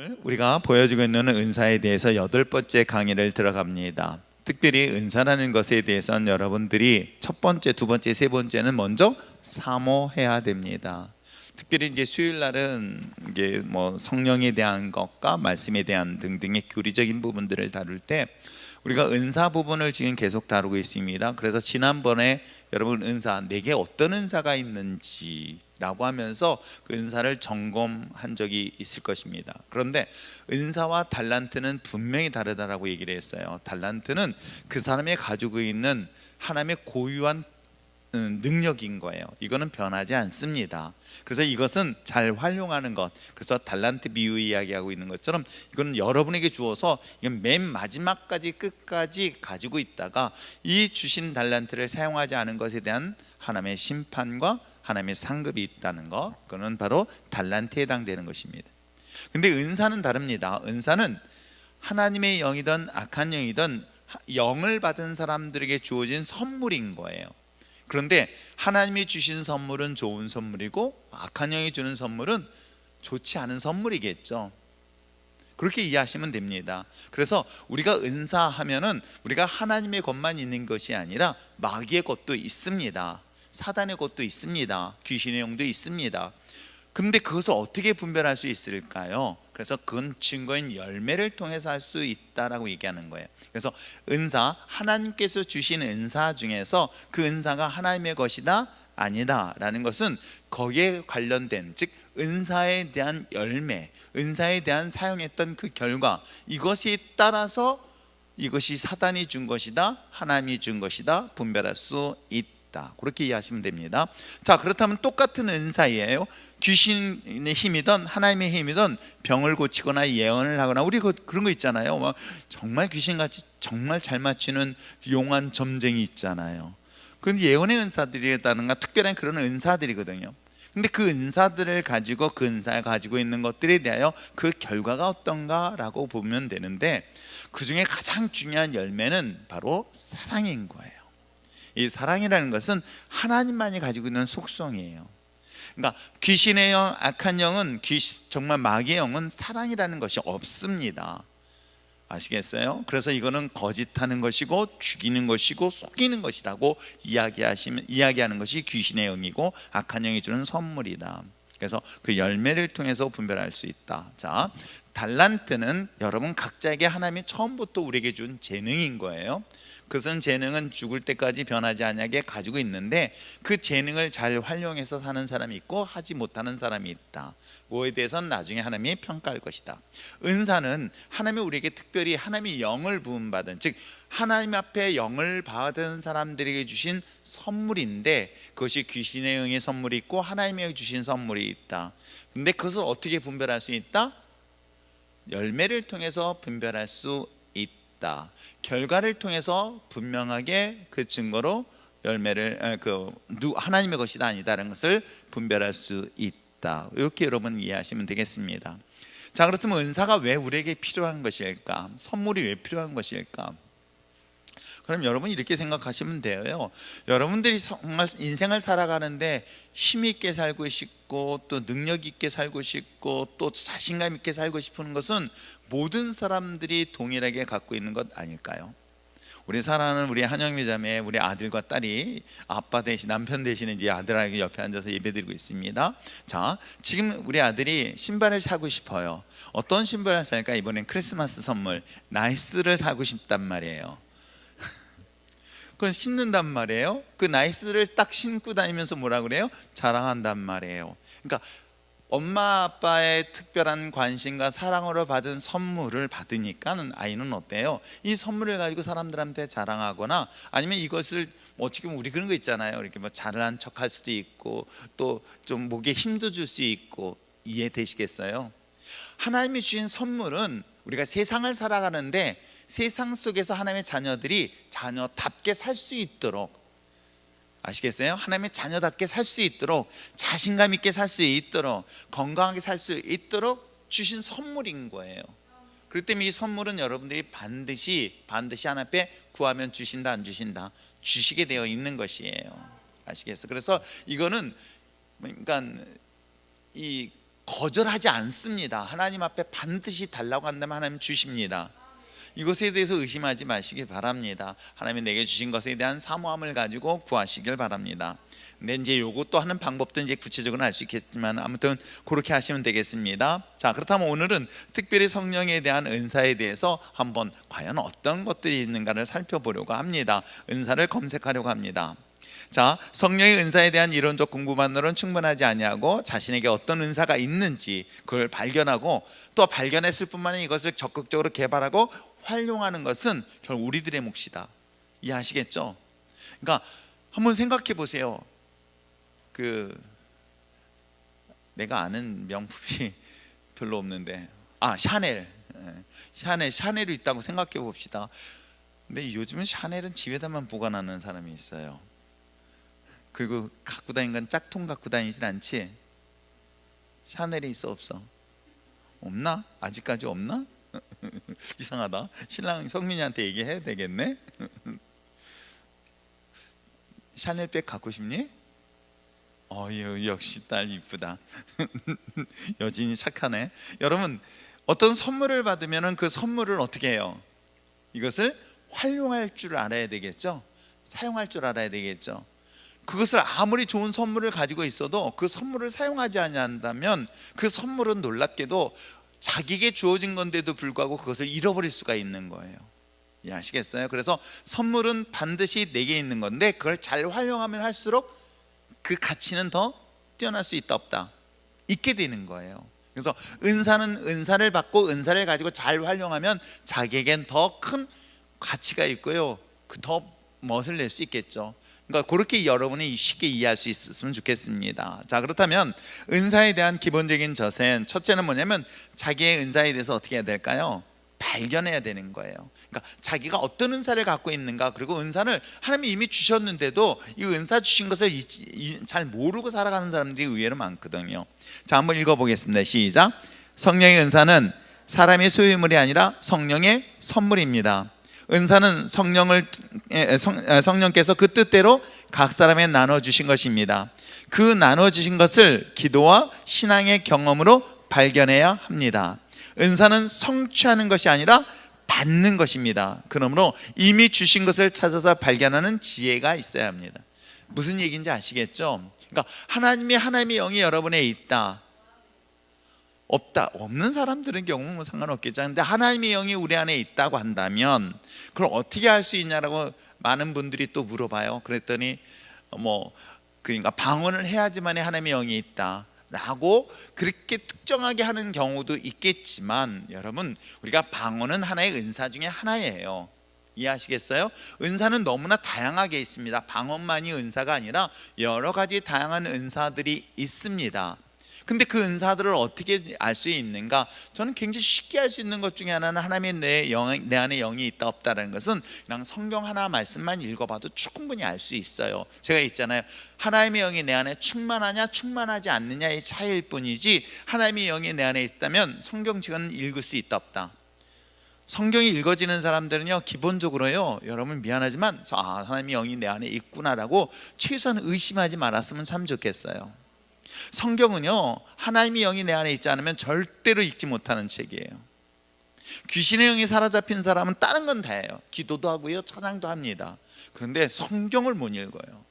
오늘 우리가 보여주고 있는 은사에 대해서 8번째 강의를 들어갑니다. 특별히 은사라는 것에 대해서는 여러분들이 첫 번째, 두 번째, 세 번째는 먼저 사모해야 됩니다. 특별히 이제 수요일 날은 이게 뭐 성령에 대한 것과 말씀에 대한 등등의 교리적인 부분들을 다룰 때 우리가 은사 부분을 지금 계속 다루고 있습니다. 그래서 지난번에 여러분 은사, 내게 어떤 은사가 있는지 라고 하면서 그 은사를 점검한 적이 있을 것입니다. 그런데 은사와 달란트는 분명히 다르다라고 얘기를 했어요. 달란트는 그 사람이 가지고 있는 하나님의 고유한 능력인 거예요. 이거는 변하지 않습니다. 그래서 이것은 잘 활용하는 것, 그래서 달란트 비유 이야기하고 있는 것처럼 이거는 여러분에게 주어서 이건 맨 마지막까지 끝까지 가지고 있다가 이 주신 달란트를 사용하지 않은 것에 대한 하나님의 심판과 하나님의 상급이 있다는 것, 그거는 바로 달란트에 해당되는 것입니다. 근데 은사는 다릅니다. 은사는 하나님의 영이든 악한 영이든 영을 받은 사람들에게 주어진 선물인 거예요. 그런데 하나님이 주신 선물은 좋은 선물이고 악한 영이 주는 선물은 좋지 않은 선물이겠죠. 그렇게 이해하시면 됩니다. 그래서 우리가 은사하면은 우리가 하나님의 것만 있는 것이 아니라 마귀의 것도 있습니다. 사단의 것도 있습니다. 귀신의 영도 있습니다. 근데 그것을 어떻게 분별할 수 있을까요? 그래서 그건 증거인 열매를 통해서 할 수 있다라고 얘기하는 거예요. 그래서 은사, 하나님께서 주신 은사 중에서 그 은사가 하나님의 것이다 아니다 라는 것은 거기에 관련된, 즉 은사에 대한 열매, 은사에 대한 사용했던 그 결과, 이것이 따라서 이것이 사단이 준 것이다 하나님이 준 것이다 분별할 수 있다, 그렇게 이해하시면 됩니다. 자, 그렇다면 똑같은 은사예요. 귀신의 힘이든 하나님의 힘이든 병을 고치거나 예언을 하거나, 우리 그런 거 있잖아요. 막 정말 귀신같이 정말 잘 맞추는 용한 점쟁이 있잖아요. 그건 예언의 은사들이라든가 특별한 그런 은사들이거든요. 근데 그 은사들을 가지고 그 은사가 가지고 있는 것들에 대하여 그 결과가 어떤가라고 보면 되는데, 그 중에 가장 중요한 열매는 바로 사랑인 거예요. 이 사랑이라는 것은 하나님만이 가지고 있는 속성이에요. 그러니까 귀신의 영, 악한 영은, 정말 마귀의 영은 사랑이라는 것이 없습니다. 아시겠어요? 그래서 이거는 거짓하는 것이고 죽이는 것이고 속이는 것이라고 이야기하는 것이 귀신의 영이고 악한 영이 주는 선물이다. 그래서 그 열매를 통해서 분별할 수 있다. 자, 달란트는 여러분 각자에게 하나님이 처음부터 우리에게 준 재능인 거예요. 그것은 재능은 죽을 때까지 변하지 않게 가지고 있는데, 그 재능을 잘 활용해서 사는 사람이 있고 하지 못하는 사람이 있다. 그거에 대해서는 나중에 하나님이 평가할 것이다. 은사는 하나님이 우리에게 특별히 하나님의 영을 부음받은, 즉 하나님 앞에 영을 받은 사람들에게 주신 선물인데, 그것이 귀신의 영의 선물이 있고 하나님의 주신 선물이 있다. 근데 그것을 어떻게 분별할 수 있다? 열매를 통해서 분별할 수 있다. 결과를 통해서 분명하게 그 증거로 열매를 하나님의 것이다 아니다라는 것을 분별할 수 있다. 이렇게 여러분 이해하시면 되겠습니다. 자, 그렇다면 은사가 왜 우리에게 필요한 것일까? 선물이 왜 필요한 것일까? 그럼 여러분 이렇게 생각하시면 돼요. 여러분들이 정말 인생을 살아가는데 힘 있게 살고 싶고 또 능력 있게 살고 싶고 또 자신감 있게 살고 싶은 것은 모든 사람들이 동일하게 갖고 있는 것 아닐까요? 우리 사랑하는 우리 한영미 자매, 우리 아들과 딸이 아빠 대신, 남편 대신에 이제 아들에게 옆에 앉아서 예배드리고 있습니다. 자, 지금 우리 아들이 신발을 사고 싶어요. 어떤 신발을 살까? 이번엔 크리스마스 선물 나이스를 사고 싶단 말이에요. 그건 신는단 말이에요. 그 나이스를 딱 신고 다니면서 뭐라 그래요? 자랑한단 말이에요. 그러니까 엄마 아빠의 특별한 관심과 사랑으로 받은 선물을 받으니까는 아이는 어때요? 이 선물을 가지고 사람들한테 자랑하거나, 아니면 이것을 어떻게 보면 우리 그런 거 있잖아요. 이렇게 뭐 잘난 척할 수도 있고 또 좀 목에 힘도 줄 수 있고. 이해되시겠어요? 하나님이 주신 선물은 우리가 세상을 살아가는데 세상 속에서 하나님의 자녀들이 자녀답게 살 수 있도록, 아시겠어요? 하나님의 자녀답게 살 수 있도록, 자신감 있게 살 수 있도록, 건강하게 살 수 있도록 주신 선물인 거예요. 그렇기 때문에 이 선물은 여러분들이 반드시 하나님 앞에 구하면 주신다 안 주신다? 주시게 되어 있는 것이에요. 아시겠어요? 그래서 이거는 그러니까 이 거절하지 않습니다. 하나님 앞에 반드시 달라고 한다면 하나님 주십니다. 이것에 대해서 의심하지 마시기 바랍니다. 하나님이 내게 주신 것에 대한 사모함을 가지고 구하시길 바랍니다. 근데 이제 요것도 하는 방법도 이제 구체적으로 알 수 있겠지만 아무튼 그렇게 하시면 되겠습니다. 자, 그렇다면 오늘은 특별히 성령에 대한 은사에 대해서 한번 과연 어떤 것들이 있는가를 살펴보려고 합니다. 은사를 검색하려고 합니다. 자, 성령의 은사에 대한 이론적 공부만으로는 충분하지 아니하고 자신에게 어떤 은사가 있는지 그걸 발견하고 또 발견했을 뿐만 아니라 이것을 적극적으로 개발하고 활용하는 것은 결국 우리들의 몫이다. 이해하시겠죠? 그러니까 한번 생각해 보세요. 내가 아는 명품이 별로 없는데 샤넬이 있다고 생각해 봅시다. 근데 요즘은 샤넬은 집에다만 보관하는 사람이 있어요. 그리고 갖고 다니는 건 짝퉁 갖고 다니진 않지. 샤넬이 있어 없어? 없나? 아직까지 없나? 이상하다. 신랑 성민이한테 얘기해야 되겠네. 샤넬백 갖고 싶니? 역시 딸 이쁘다. 여진이 착하네. 여러분, 어떤 선물을 받으면 그 선물을 어떻게 해요? 이것을 활용할 줄 알아야 되겠죠. 사용할 줄 알아야 되겠죠. 그것을 아무리 좋은 선물을 가지고 있어도 그 선물을 사용하지 않는다면 그 선물은 놀랍게도 자기에게 주어진 건데도 불구하고 그것을 잃어버릴 수가 있는 거예요. 아시겠어요? 그래서 선물은 반드시 내게 있는 건데 그걸 잘 활용하면 할수록 그 가치는 더 뛰어날 수 있다 없다 있게 되는 거예요. 그래서 은사는 은사를 받고 은사를 가지고 잘 활용하면 자기에겐 더 큰 가치가 있고요, 더 멋을 낼 수 있겠죠. 그러니까 그렇게 여러분이 쉽게 이해할 수 있었으면 좋겠습니다. 자, 그렇다면 은사에 대한 기본적인 젖은 첫째는 뭐냐면 자기의 은사에 대해서 어떻게 해야 될까요? 발견해야 되는 거예요. 그러니까 자기가 어떤 은사를 갖고 있는가, 그리고 은사를 하나님이 이미 주셨는데도 이 은사 주신 것을 잘 모르고 살아가는 사람들이 의외로 많거든요. 자, 한번 읽어보겠습니다. 시작. 성령의 은사는 사람의 소유물이 아니라 성령의 선물입니다. 은사는 성령께서 그 뜻대로 각 사람에 나눠주신 것입니다. 그 나눠주신 것을 기도와 신앙의 경험으로 발견해야 합니다. 은사는 성취하는 것이 아니라 받는 것입니다. 그러므로 이미 주신 것을 찾아서 발견하는 지혜가 있어야 합니다. 무슨 얘기인지 아시겠죠? 그러니까 하나님의 영이 여러분에 있다, 없다, 없는 사람들은 경우는 상관없겠죠. 근데 하나님의 영이 우리 안에 있다고 한다면 그걸 어떻게 할 수 있냐라고 많은 분들이 또 물어봐요. 그랬더니 그러니까 방언을 해야지만이 하나님의 영이 있다 라고 그렇게 특정하게 하는 경우도 있겠지만, 여러분, 우리가 방언은 하나의 은사 중에 하나예요. 이해하시겠어요? 은사는 너무나 다양하게 있습니다. 방언만이 은사가 아니라 여러 가지 다양한 은사들이 있습니다. 근데 그 은사들을 어떻게 알 수 있는가? 저는 굉장히 쉽게 알 수 있는 것 중에 하나는 하나님의 내 안에 영이 있다 없다라는 것은 그냥 성경 하나 말씀만 읽어봐도 충분히 알 수 있어요. 제가 있잖아요, 하나님의 영이 내 안에 충만하냐 충만하지 않느냐의 차이일 뿐이지, 하나님의 영이 내 안에 있다면 성경책은 읽을 수 있다 없다. 성경이 읽어지는 사람들은요, 기본적으로요, 여러분 미안하지만 하나님의 영이 내 안에 있구나라고 최소한 의심하지 말았으면 참 좋겠어요. 성경은요, 하나님의 영이 내 안에 있지 않으면 절대로 읽지 못하는 책이에요. 귀신의 영이 사로잡힌 사람은 다른 건 다 해요. 기도도 하고요, 찬양도 합니다. 그런데 성경을 못 읽어요.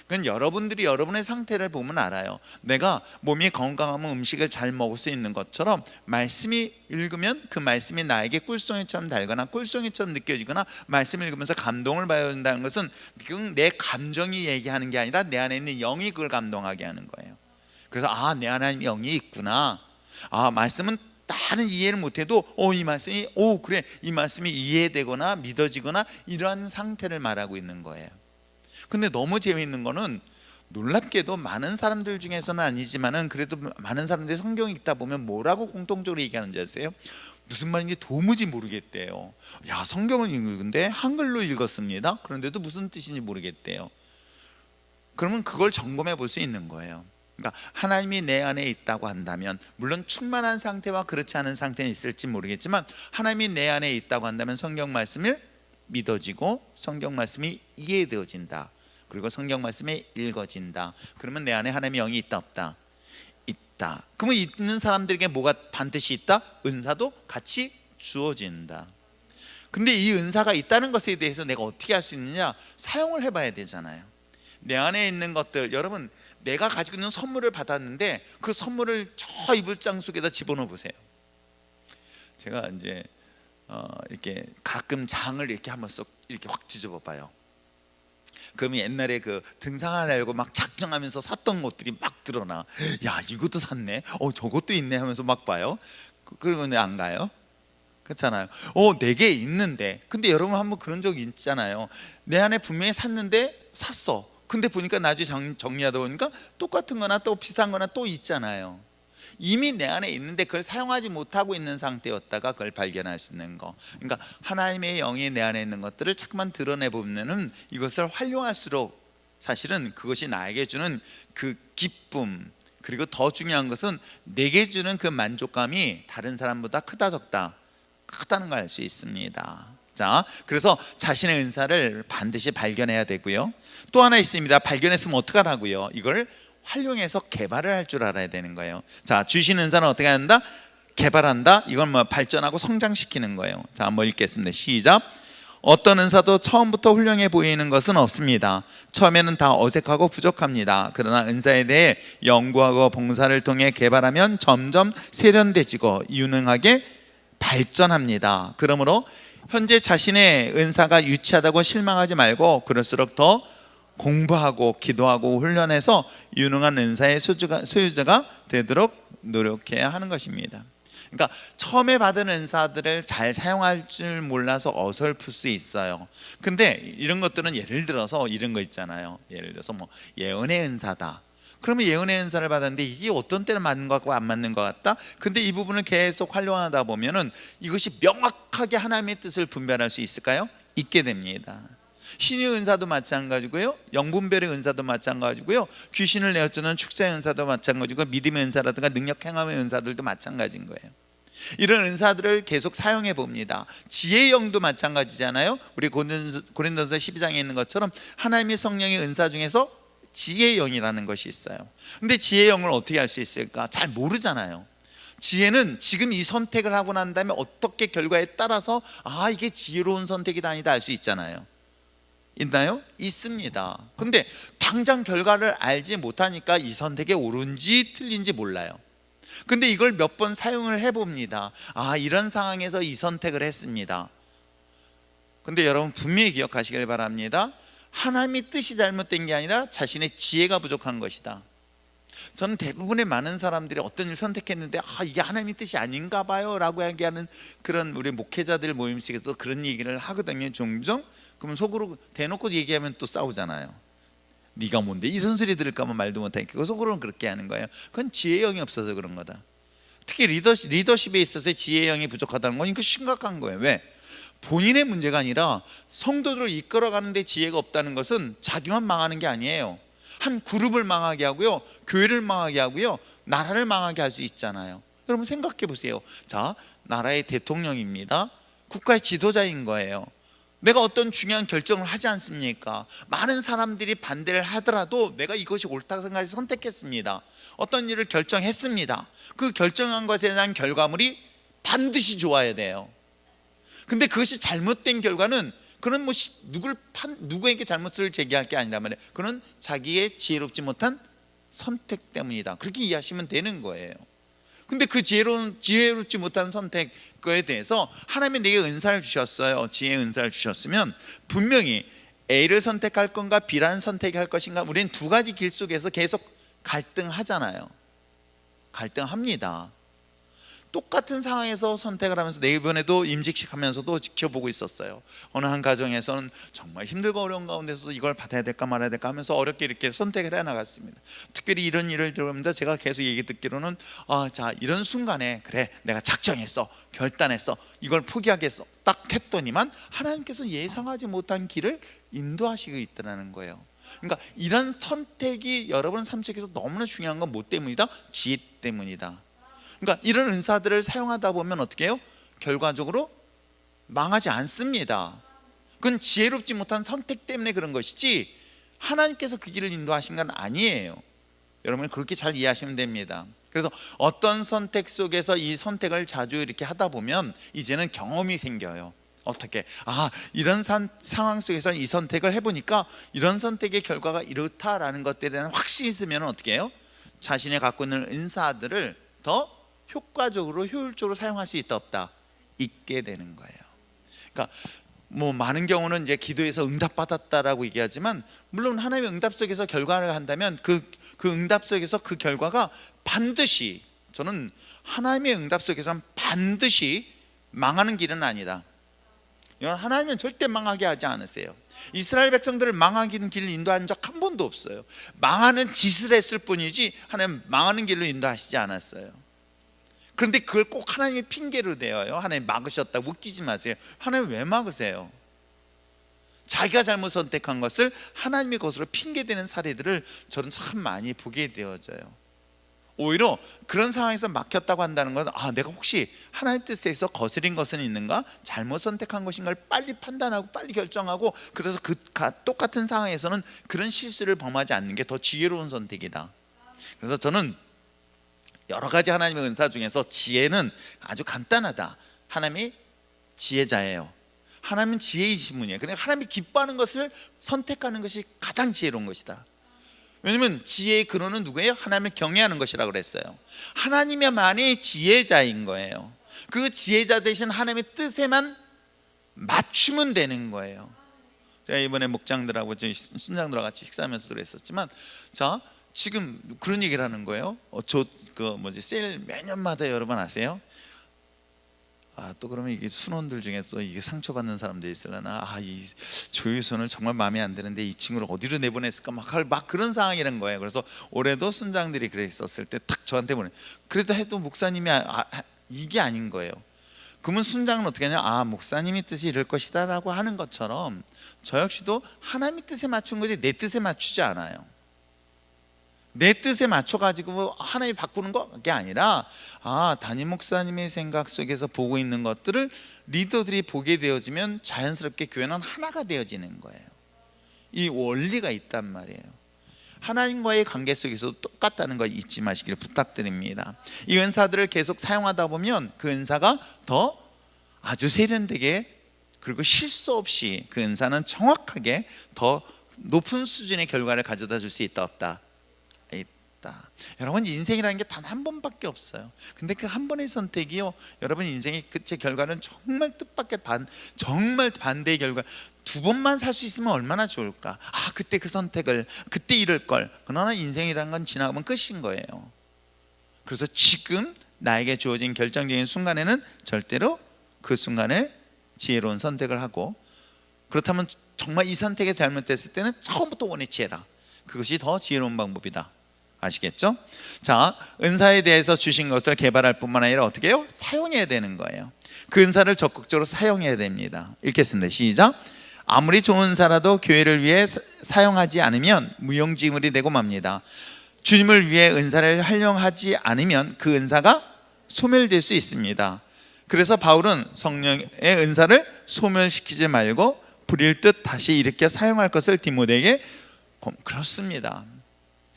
그건 여러분들이 여러분의 상태를 보면 알아요. 내가 몸이 건강하면 음식을 잘 먹을 수 있는 것처럼 말씀이 읽으면 그 말씀이 나에게 꿀송이처럼 달거나 꿀송이처럼 느껴지거나 말씀을 읽으면서 감동을 받아야 된다는 것은 그건 내 감정이 얘기하는 게 아니라 내 안에 있는 영이 그걸 감동하게 하는 거예요. 그래서 내 안에 영이 있구나, 말씀은 다른 이해를 못해도 이 말씀이 그래, 이 말씀이 이해되거나 믿어지거나 이러한 상태를 말하고 있는 거예요. 근데 너무 재미있는 거는 놀랍게도 많은 사람들 중에서는 아니지만은 그래도 많은 사람들이 성경 읽다 보면 뭐라고 공통적으로 얘기하는지 아세요? 무슨 말인지 도무지 모르겠대요. 성경을 읽는데 한글로 읽었습니다. 그런데도 무슨 뜻인지 모르겠대요. 그러면 그걸 점검해 볼 수 있는 거예요. 그러니까 하나님이 내 안에 있다고 한다면, 물론 충만한 상태와 그렇지 않은 상태는 있을지 모르겠지만 하나님이 내 안에 있다고 한다면 성경 말씀을 믿어지고 성경 말씀이 이해되어진다, 그리고 성경 말씀이 읽어진다. 그러면 내 안에 하나님의 영이 있다 없다? 있다. 그러면 있는 사람들에게 뭐가 반드시 있다? 은사도 같이 주어진다. 근데 이 은사가 있다는 것에 대해서 내가 어떻게 할 수 있느냐? 사용을 해봐야 되잖아요. 내 안에 있는 것들, 여러분 내가 가지고 있는 선물을 받았는데 그 선물을 저 이불장 속에다 집어넣어 보세요. 제가 이제 이렇게 가끔 장을 이렇게 한번 쏙 이렇게 확 뒤집어 봐요. 그러면 옛날에 그 등산하려고 막 작정하면서 샀던 것들이 막 드러나. 야, 이것도 샀네. 저것도 있네 하면서 막 봐요. 그리고 안 가요? 그렇잖아요. 내게 있는데. 근데 여러분 한번 그런 적 있잖아요. 내 안에 분명히 샀는데 샀어. 근데 보니까 나중에 정리하다 보니까 똑같은 거나 또 비슷한 거나 또 있잖아요. 이미 내 안에 있는데 그걸 사용하지 못하고 있는 상태였다가 그걸 발견할 수 있는 거. 그러니까 하나님의 영이 내 안에 있는 것들을 자꾸만 드러내보면은 이것을 활용할수록 사실은 그것이 나에게 주는 그 기쁨, 그리고 더 중요한 것은 내게 주는 그 만족감이 다른 사람보다 크다 적다, 크다는 걸 알 수 있습니다. 자, 그래서 자신의 은사를 반드시 발견해야 되고요. 또 하나 있습니다. 발견했으면 어떡하라고요? 이걸 활용해서 개발을 할 줄 알아야 되는 거예요. 자, 주신 은사는 어떻게 한다? 개발한다. 이건 뭐 발전하고 성장시키는 거예요. 자, 한번 읽겠습니다. 시작. 어떤 은사도 처음부터 훌륭해 보이는 것은 없습니다. 처음에는 다 어색하고 부족합니다. 그러나 은사에 대해 연구하고 봉사를 통해 개발하면 점점 세련돼지고 유능하게 발전합니다. 그러므로 현재 자신의 은사가 유치하다고 실망하지 말고 그럴수록 더 공부하고 기도하고 훈련해서 유능한 은사의 소유자가 되도록 노력해야 하는 것입니다. 그러니까 처음에 받은 은사들을 잘 사용할 줄 몰라서 어설플 수 있어요. 근데 이런 것들은 예를 들어서 이런 거 있잖아요. 예를 들어서 뭐 예언의 은사다. 그러면 예언의 은사를 받았는데 이게 어떤 때는 맞는 것 같고 안 맞는 것 같다. 근데 이 부분을 계속 활용하다 보면은 이것이 명확하게 하나님의 뜻을 분별할 수 있을까요? 있게 됩니다. 신의 은사도 마찬가지고요, 영분별의 은사도 마찬가지고요, 귀신을 내어주는 축사의 은사도 마찬가지고, 믿음의 은사라든가 능력 행함의 은사들도 마찬가지인 거예요. 이런 은사들을 계속 사용해 봅니다. 지혜의 영도 마찬가지잖아요. 우리 고린도서 12장에 있는 것처럼 하나님의 성령의 은사 중에서 지혜의 영이라는 것이 있어요. 근데 지혜의 영을 어떻게 할 수 있을까? 잘 모르잖아요. 지혜는 지금 이 선택을 하고 난 다음에 어떻게 결과에 따라서 이게 지혜로운 선택이다 아니다 알 수 있잖아요. 있나요? 있습니다. 근데 당장 결과를 알지 못하니까 이 선택이 옳은지 틀린지 몰라요. 근데 이걸 몇 번 사용을 해봅니다. 이런 상황에서 이 선택을 했습니다. 근데 여러분 분명히 기억하시길 바랍니다. 하나님의 뜻이 잘못된 게 아니라 자신의 지혜가 부족한 것이다. 저는 대부분의 많은 사람들이 어떤 일을 선택했는데 이게 하나님의 뜻이 아닌가 봐요 라고 얘기하는 그런 우리 목회자들 모임식에서 그런 얘기를 하거든요. 종종. 그러면 속으로 대놓고 얘기하면 또 싸우잖아요. 네가 뭔데 이런 소리 들을까면 말도 못하니까 그 속으로는 그렇게 하는 거예요. 그건 지혜의 영이 없어서 그런 거다. 특히 리더십에 있어서 지혜의 영이 부족하다는 건 이거 심각한 거예요. 왜? 본인의 문제가 아니라 성도들을 이끌어가는데 지혜가 없다는 것은 자기만 망하는 게 아니에요. 한 그룹을 망하게 하고요, 교회를 망하게 하고요, 나라를 망하게 할 수 있잖아요. 여러분 생각해 보세요. 자, 나라의 대통령입니다. 국가의 지도자인 거예요. 내가 어떤 중요한 결정을 하지 않습니까? 많은 사람들이 반대를 하더라도 내가 이것이 옳다고 생각해서 선택했습니다. 어떤 일을 결정했습니다. 그 결정한 것에 대한 결과물이 반드시 좋아야 돼요. 근데 그것이 잘못된 결과는 그는 뭐 누구에게 잘못을 제기할 게 아니란 말이에요. 그는 자기의 지혜롭지 못한 선택 때문이다. 그렇게 이해하시면 되는 거예요. 근데 그 지혜롭지 못한 선택에 대해서 하나님이 내게 은사를 주셨어요. 지혜의 은사를 주셨으면 분명히 A를 선택할 건가 B라는 선택할 것인가, 우리는 두 가지 길 속에서 계속 갈등하잖아요. 갈등합니다. 똑같은 상황에서 선택을 하면서 이번에도 임직식 하면서도 지켜보고 있었어요. 어느 한 가정에서는 정말 힘들고 어려운 가운데서도 이걸 받아야 될까 말아야 될까 하면서 어렵게 이렇게 선택을 해나갔습니다. 특별히 이런 일을 들으면서 제가 계속 얘기 듣기로는 자, 이런 순간에 그래 내가 작정했어, 결단했어, 이걸 포기하겠어 딱 했더니만 하나님께서 예상하지 못한 길을 인도하시고 있다는 거예요. 그러니까 이런 선택이 여러분 삶 속에서 너무나 중요한 건 뭐 때문이다? 지혜 때문이다. 그러니까 이런 은사들을 사용하다 보면 어떻게 해요? 결과적으로 망하지 않습니다. 그건 지혜롭지 못한 선택 때문에 그런 것이지 하나님께서 그 길을 인도하신 건 아니에요. 여러분 그렇게 잘 이해하시면 됩니다. 그래서 어떤 선택 속에서 이 선택을 자주 이렇게 하다 보면 이제는 경험이 생겨요. 어떻게? 이런 상황 속에서 이 선택을 해보니까 이런 선택의 결과가 이렇다라는 것들에 대한 확신이 있으면 어떻게 해요? 자신이 갖고 있는 은사들을 더 효과적으로 효율적으로 사용할 수 있다 없다? 있게 되는 거예요. 그러니까 뭐 많은 경우는 이제 기도에서 응답받았다라고 얘기하지만, 물론 하나님의 응답 속에서 결과를 한다면 그 응답 속에서 그 결과가 반드시, 저는 하나님의 응답 속에서는 반드시 망하는 길은 아니다. 이건 하나님은 절대 망하게 하지 않으세요. 이스라엘 백성들을 망하는 길을 인도한 적 한 번도 없어요. 망하는 짓을 했을 뿐이지 하나님 망하는 길로 인도하시지 않았어요. 그런데 그걸 꼭 하나님의 핑계로 대어요. 하나님 막으셨다고 웃기지 마세요. 하나님 왜 막으세요? 자기가 잘못 선택한 것을 하나님의 것으로 핑계대는 사례들을 저는 참 많이 보게 되어져요. 오히려 그런 상황에서 막혔다고 한다는 건 내가 혹시 하나님 뜻에서 거스린 것은 있는가? 잘못 선택한 것인가를 빨리 판단하고 빨리 결정하고, 그래서 똑같은 상황에서는 그런 실수를 범하지 않는 게 더 지혜로운 선택이다. 그래서 저는 여러 가지 하나님의 은사 중에서 지혜는 아주 간단하다. 하나님이 지혜자예요. 하나님은 지혜이신 분이에요. 그러니까 하나님이 기뻐하는 것을 선택하는 것이 가장 지혜로운 것이다. 왜냐하면 지혜의 근원은 누구예요? 하나님을 경외하는 것이라고 그랬어요. 하나님만이 지혜자인 거예요. 그 지혜자 대신 하나님의 뜻에만 맞추면 되는 거예요. 제가 이번에 목장들하고 순장들과 같이 식사하면서 그랬었지만, 지금 그런 얘기를 하는 거예요. 세일 매년마다 여러분 아세요? 또 그러면 이게 순원들 중에서 이게 상처받는 사람들이 있으려나? 이 조유선을 정말 마음에 안 드는데 이 친구를 어디로 내보냈을까? 막 그런 상황이라는 거예요. 그래서 올해도 순장들이 그랬었을 때 딱 저한테 보내. 그래도 해도 목사님이 이게 아닌 거예요. 그러면 순장은 어떻게 하냐? 목사님이 뜻이 이럴 것이다 라고 하는 것처럼 저 역시도 하나님의 뜻에 맞춘 거지 내 뜻에 맞추지 않아요. 내 뜻에 맞춰가지고 하나님이 바꾸는 게 아니라 담임 목사님의 생각 속에서 보고 있는 것들을 리더들이 보게 되어지면 자연스럽게 교회는 하나가 되어지는 거예요. 이 원리가 있단 말이에요. 하나님과의 관계 속에서도 똑같다는 거 잊지 마시길 부탁드립니다. 이 은사들을 계속 사용하다 보면 그 은사가 더 아주 세련되게, 그리고 실수 없이 그 은사는 정확하게 더 높은 수준의 결과를 가져다 줄 수 있다 없다? 여러분, 인생이라는 게 단 한 번밖에 없어요. 근데 그 한 번의 선택이요, 여러분 인생의 끝의 결과는 정말 뜻밖의 정말 반대의 결과. 두 번만 살 수 있으면 얼마나 좋을까. 그때 그 선택을, 그때 이럴 걸. 그러나 인생이라는 건 지나가면 끝인 거예요. 그래서 지금 나에게 주어진 결정적인 순간에는 절대로 그 순간에 지혜로운 선택을 하고, 그렇다면 정말 이 선택이 잘못됐을 때는 처음부터 원위치해라. 그것이 더 지혜로운 방법이다. 아시겠죠? 은사에 대해서 주신 것을 개발할 뿐만 아니라 어떻게 해요? 사용해야 되는 거예요. 그 은사를 적극적으로 사용해야 됩니다. 읽겠습니다. 시작. 아무리 좋은 은사라도 교회를 위해 사용하지 않으면 무용지물이 되고 맙니다. 주님을 위해 은사를 활용하지 않으면 그 은사가 소멸될 수 있습니다. 그래서 바울은 성령의 은사를 소멸시키지 말고 부릴 듯 다시 일으켜 사용할 것을 디모데에게 그렇습니다.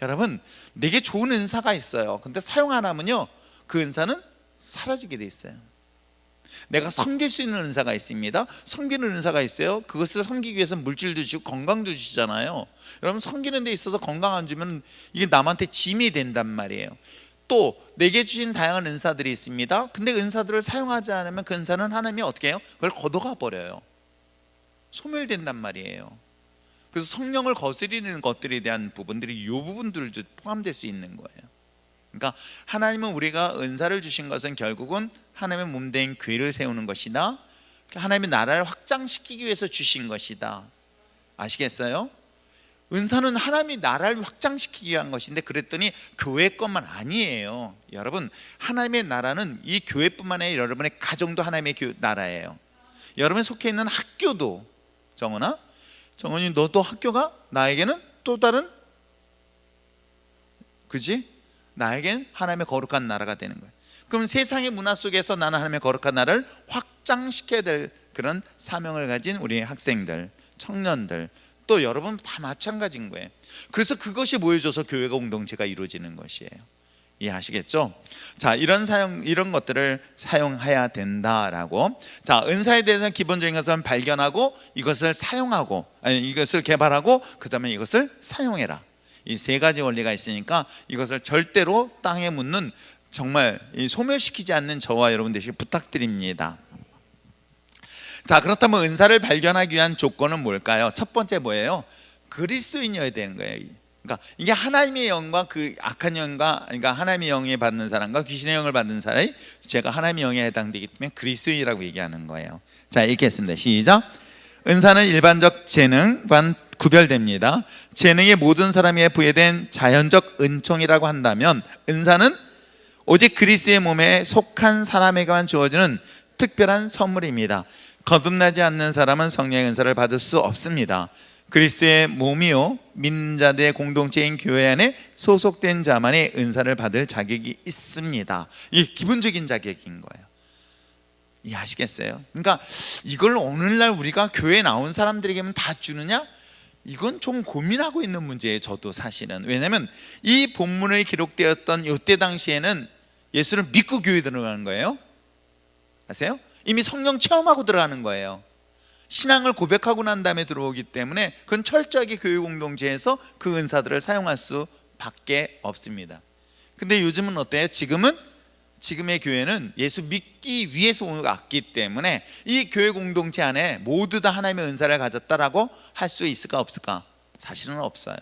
여러분, 내게 좋은 은사가 있어요. 근데 사용 안 하면요, 그 은사는 사라지게 돼 있어요. 내가 섬길 수 있는 은사가 있습니다. 섬기는 은사가 있어요. 그것을 섬기기 위해서 물질도 주시고 건강도 주시잖아요. 여러분, 섬기는 데 있어서 건강 안 주면 이게 남한테 짐이 된단 말이에요. 또 내게 주신 다양한 은사들이 있습니다. 근데 은사들을 사용하지 않으면 그 은사는 하나님이 어떻게 해요? 그걸 걷어가 버려요. 소멸된단 말이에요. 그래서 성령을 거스리는 것들에 대한 부분들이 이 부분들도 포함될 수 있는 거예요. 그러니까 하나님은 우리가 은사를 주신 것은 결국은 하나님의 몸된 교회를 세우는 것이다. 하나님의 나라를 확장시키기 위해서 주신 것이다. 아시겠어요? 은사는 하나님이 나라를 확장시키기 위한 것인데, 그랬더니 교회 것만 아니에요. 여러분, 하나님의 나라는 이 교회뿐만 아니라 여러분의 가정도 하나님의 나라예요. 여러분이 속해 있는 학교도, 정은이 너도 학교가 나에게는 또 다른, 그지? 나에겐 하나님의 거룩한 나라가 되는 거예요. 그럼 세상의 문화 속에서 나는 하나님의 거룩한 나라를 확장시켜야 될 그런 사명을 가진 우리 학생들, 청년들, 또 여러분 다 마찬가지인 거예요. 그래서 그것이 모여져서 교회가 공동체가 이루어지는 것이에요. 이해하시겠죠? 자, 이런 것들을 사용해야 된다라고. 자, 은사에 대해서 기본적인 것을 발견하고 이것을 사용하고, 아니 이것을 개발하고 그다음에 이것을 사용해라. 이 세 가지 원리가 있으니까 이것을 절대로 땅에 묻는, 정말 소멸시키지 않는 저와 여러분 되시길 부탁드립니다. 자, 그렇다면 은사를 발견하기 위한 조건은 뭘까요? 첫 번째 뭐예요? 그리스도인이어야 되는 거예요. 그러니까 이게 하나님의 영과 그 악한 영과, 그러니까 하나님의 영에 받는 사람과 귀신의 영을 받는 사람이, 제가 하나님의 영에 해당되기 때문에 그리스도인이라고 얘기하는 거예요. 자, 읽겠습니다. 시작. 은사는 일반적 재능과는 구별됩니다. 재능이 모든 사람에게 부여된 자연적 은총이라고 한다면, 은사는 오직 그리스도의 몸에 속한 사람에게만 주어지는 특별한 선물입니다. 거듭나지 않는 사람은 성령의 은사를 받을 수 없습니다. 그리스도의 몸이요 믿는 자들의 공동체인 교회 안에 소속된 자만이 은사를 받을 자격이 있습니다. 이게 기본적인 자격인 거예요. 이해하시겠어요? 그러니까 이걸 오늘날 우리가 교회에 나온 사람들에게만 다 주느냐? 이건 좀 고민하고 있는 문제예요. 저도 사실은. 왜냐하면 이 본문에 기록되었던 이때 당시에는 예수를 믿고 교회에 들어가는 거예요. 아세요? 이미 성령 체험하고 들어가는 거예요. 신앙을 고백하고 난 다음에 들어오기 때문에 그건 철저하게 교회 공동체에서 그 은사들을 사용할 수밖에 없습니다. 근데 요즘은 어때요? 지금의 교회는 예수 믿기 위해서 왔기 때문에 이 교회 공동체 안에 모두 다 하나님의 은사를 가졌다라고 할 수 있을까 없을까? 사실은 없어요.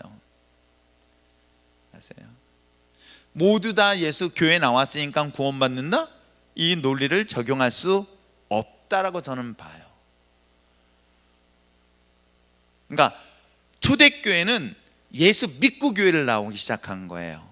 아세요? 모두 다 예수 교회 나왔으니까 구원받는다? 이 논리를 적용할 수 없다라고 저는 봐요. 그러니까 초대교회는 예수 믿고 교회를 나오기 시작한 거예요.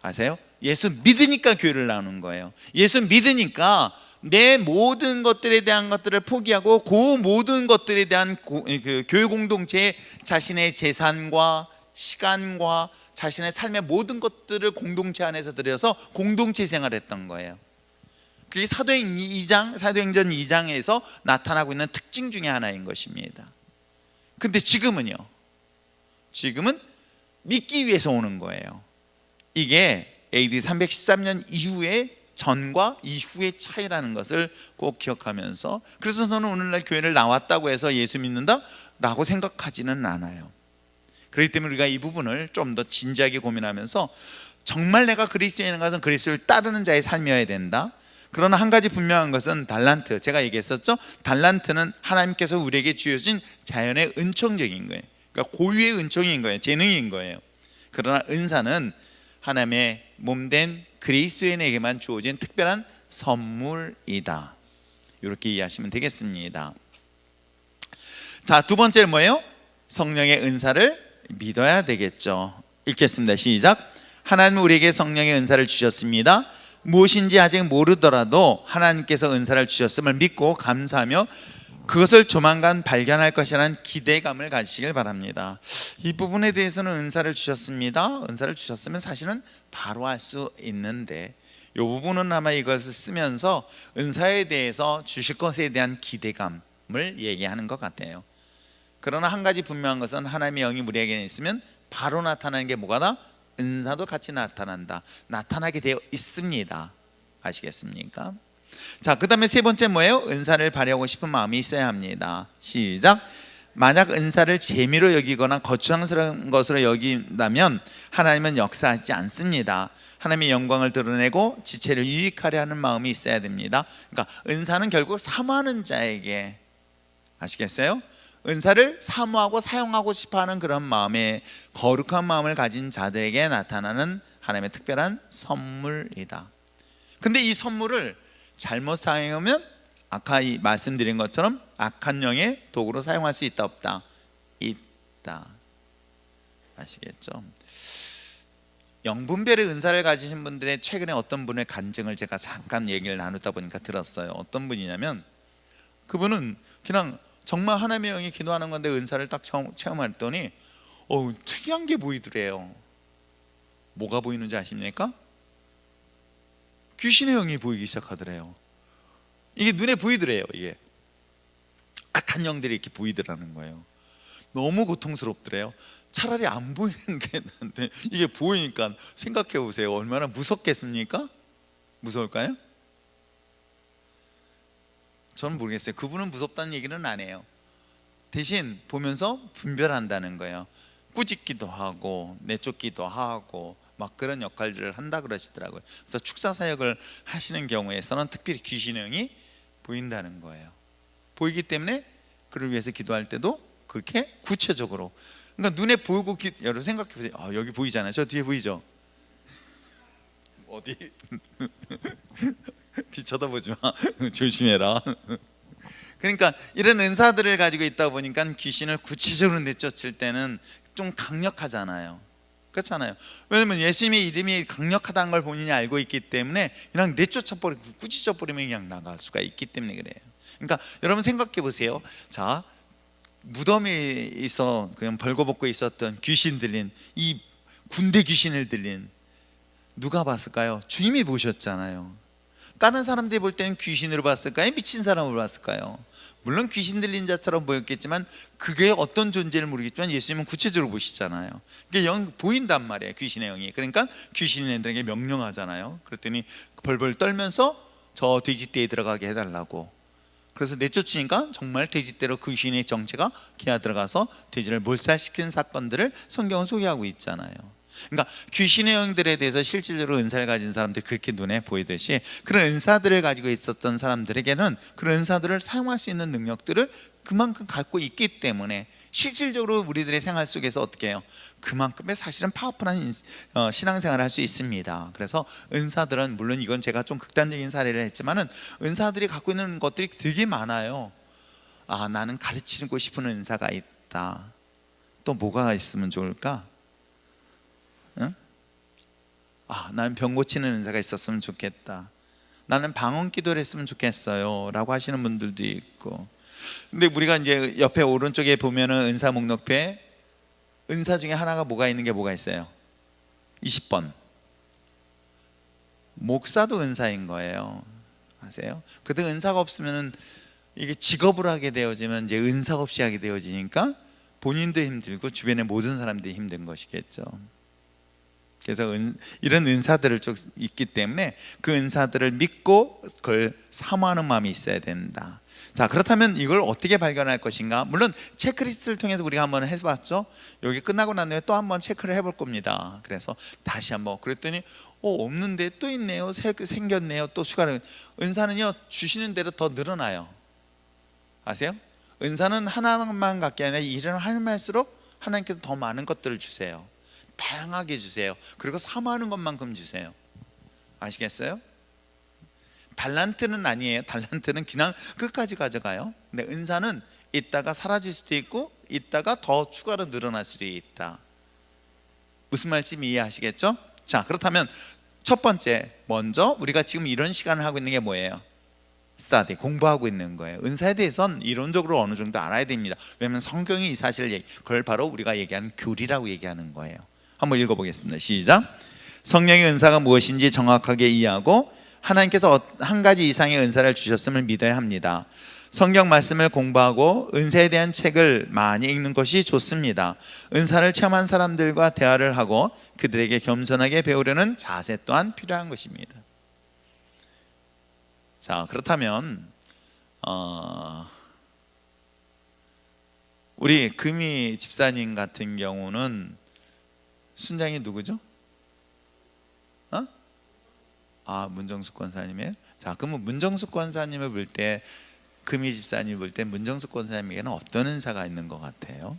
아세요? 예수 믿으니까 교회를 나오는 거예요. 예수 믿으니까 내 모든 것들에 대한 것들을 포기하고 그 모든 것들에 대한 그 교회 공동체에 자신의 재산과 시간과 자신의 삶의 모든 것들을 공동체 안에서 들여서 공동체 생활을 했던 거예요. 그게 사도행전 2장에서 나타나고 있는 특징 중에 하나인 것입니다. 근데 지금은 믿기 위해서 오는 거예요. 이게 AD 313년 이후의 전과 이후의 차이라는 것을 꼭 기억하면서, 그래서 저는 오늘날 교회를 나왔다고 해서 예수 믿는다? 라고 생각하지는 않아요. 그렇기 때문에 우리가 이 부분을 좀 더 진지하게 고민하면서, 정말 내가 그리스도인인 것은 그리스도를 따르는 자의 삶이어야 된다. 그러나 한 가지 분명한 것은 달란트, 제가 얘기했었죠. 달란트는 하나님께서 우리에게 주어진 자연의 은총적인 거예요. 그러니까 고유의 은총인 거예요. 재능인 거예요. 그러나 은사는 하나님의 몸된 그리스도인에게만 주어진 특별한 선물이다. 이렇게 이해하시면 되겠습니다. 자, 두 번째는 뭐예요? 성령의 은사를 믿어야 되겠죠. 읽겠습니다. 시작. 하나님은 우리에게 성령의 은사를 주셨습니다. 무엇인지 아직 모르더라도 하나님께서 은사를 주셨음을 믿고 감사하며 그것을 조만간 발견할 것이라는 기대감을 가지시길 바랍니다. 이 부분에 대해서는 은사를 주셨습니다. 은사를 주셨으면 사실은 바로 알 수 있는데, 이 부분은 아마 이것을 쓰면서 은사에 대해서 주실 것에 대한 기대감을 얘기하는 것 같아요. 그러나 한 가지 분명한 것은 하나님의 영이 우리에게 있으면 바로 나타나는 게 뭐가다? 은사도 같이 나타나게 되어 있습니다. 아시겠습니까? 자, 그 다음에 세 번째 뭐예요? 은사를 발휘하고 싶은 마음이 있어야 합니다. 시작. 만약 은사를 재미로 여기거나 거추장스러운 것으로 여긴다면 하나님은 역사하지 않습니다. 하나님의 영광을 드러내고 지체를 유익하려 하는 마음이 있어야 됩니다. 그러니까 은사는 결국 사모하는 자에게, 아시겠어요? 은사를 사모하고 사용하고 싶어하는 그런 마음에, 거룩한 마음을 가진 자들에게 나타나는 하나님의 특별한 선물이다. 근데 이 선물을 잘못 사용하면 아까 말씀드린 것처럼 악한 영의 도구로 사용할 수 있다 없다? 있다. 아시겠죠? 영분별의 은사를 가지신 분들의 최근에 어떤 분의 간증을 제가 잠깐 얘기를 나누다 보니까 들었어요. 어떤 분이냐면, 그분은 그냥 정말 하나님의 영이 기도하는 건데 은사를 딱 체험했더니 특이한 게 보이더래요. 뭐가 보이는지 아십니까? 귀신의 영이 보이기 시작하더래요. 이게 눈에 보이더래요. 이게 악한 영들이 이렇게 보이더라는 거예요. 너무 고통스럽더래요. 차라리 안 보이는 게 낫는데 이게 보이니까 생각해 보세요. 얼마나 무섭겠습니까? 무서울까요? 저는 모르겠어요. 그분은 무섭다는 얘기는 안 해요. 대신 보면서 분별한다는 거예요. 꾸짖기도 하고 내쫓기도 하고 막 그런 역할들을 한다 그러시더라고요. 그래서 축사 사역을 하시는 경우에서는 특별히 귀신의 영이 보인다는 거예요. 보이기 때문에 그를 위해서 기도할 때도 그렇게 구체적으로, 그러니까 눈에 보이고 여러분 생각해 보세요. 아, 여기 보이잖아요. 저 뒤에 보이죠? 어디? 뒤 쳐다보지 마. 조심해라. 그러니까 이런 은사들을 가지고 있다 보니까 귀신을 구체적으로 내쫓을 때는 좀 강력하잖아요. 그렇잖아요. 왜냐면 예수님의 이름이 강력하다는 걸 본인이 알고 있기 때문에 그냥 내쫓아버리고 꾸짖어버리면 그냥 나갈 수가 있기 때문에 그래요. 그러니까 여러분 생각해 보세요. 자, 무덤에서 그냥 벌거벗고 있었던 귀신 들린, 이 군대 귀신을 들린 누가 봤을까요? 주님이 보셨잖아요. 다른 사람들이 볼 때는 귀신으로 봤을까요? 미친 사람으로 봤을까요? 물론 귀신 들린 자처럼 보였겠지만 그게 어떤 존재를 모르겠지만 예수님은 구체적으로 보시잖아요. 그게 영 보인단 말이에요. 귀신의 영이. 그러니까 귀신들에게 명령하잖아요. 그랬더니 벌벌 떨면서 저 돼지떼에 들어가게 해달라고. 그래서 내쫓으니까 정말 돼지떼로 그 귀신의 정체가 기아 들어가서 돼지를 몰살시킨 사건들을 성경은 소개하고 있잖아요. 그러니까 귀신의 영들에 대해서 실질적으로 은사를 가진 사람들이 그렇게 눈에 보이듯이 그런 은사들을 가지고 있었던 사람들에게는 그런 은사들을 사용할 수 있는 능력들을 그만큼 갖고 있기 때문에 실질적으로 우리들의 생활 속에서 어떻게 해요? 그만큼의 사실은 파워풀한 신앙생활을 할 수 있습니다. 그래서 은사들은, 물론 이건 제가 좀 극단적인 사례를 했지만은 은사들이 갖고 있는 것들이 되게 많아요. 아, 나는 가르치고 싶은 은사가 있다. 또 뭐가 있으면 좋을까? 응? 아, 나는 병 고치는 은사가 있었으면 좋겠다. 나는 방언 기도를 했으면 좋겠어요 라고 하시는 분들도 있고. 근데 우리가 이제 옆에 오른쪽에 보면은 은사 목록표에 은사 중에 하나가 뭐가 있는 게 뭐가 있어요? 20번. 목사도 은사인 거예요. 아세요? 그때 은사가 없으면은 이게 직업으로 하게 되어지면 이제 은사가 없이 하게 되어지니까 본인도 힘들고 주변의 모든 사람들이 힘든 것이겠죠. 그래서 이런 은사들을 쭉 있기 때문에 그 은사들을 믿고 그걸 사모하는 마음이 있어야 된다. 자, 그렇다면 이걸 어떻게 발견할 것인가? 물론 체크리스트를 통해서 우리가 한번 해봤죠. 여기 끝나고 난 후에 또 한번 체크를 해볼 겁니다. 그래서 다시 한번 그랬더니 없는데 또 있네요. 생겼네요. 또 추가로. 은사는요 주시는 대로 더 늘어나요. 아세요? 은사는 하나만 갖게 아니라 일을 할수록 하나님께서 더 많은 것들을 주세요. 다양하게 주세요. 그리고 사모하는 것만큼 주세요. 아시겠어요? 달란트는 아니에요. 달란트는 그냥 끝까지 가져가요. 근데 은사는 있다가 사라질 수도 있고 있다가 더 추가로 늘어날 수도 있다. 무슨 말씀인지 이해하시겠죠? 자, 그렇다면 첫 번째, 먼저 우리가 지금 이런 시간을 하고 있는 게 뭐예요? 스타디, 공부하고 있는 거예요. 은사에 대해서는 이론적으로 어느 정도 알아야 됩니다. 왜냐하면 성경이 이 사실을 그걸 바로 우리가 얘기하는 교리라고 얘기하는 거예요. 한번 읽어보겠습니다. 시작. 성령의 은사가 무엇인지 정확하게 이해하고 하나님께서 한 가지 이상의 은사를 주셨음을 믿어야 합니다. 성경 말씀을 공부하고 은사에 대한 책을 많이 읽는 것이 좋습니다. 은사를 체험한 사람들과 대화를 하고 그들에게 겸손하게 배우려는 자세 또한 필요한 것입니다. 자, 그렇다면 우리 금희 집사님 같은 경우는 순장이 누구죠? 문정숙 권사님이에요? 자, 그러면 문정숙 권사님을 볼 때, 금희 집사님 볼 때 문정숙 권사님에게는 어떤 은사가 있는 것 같아요?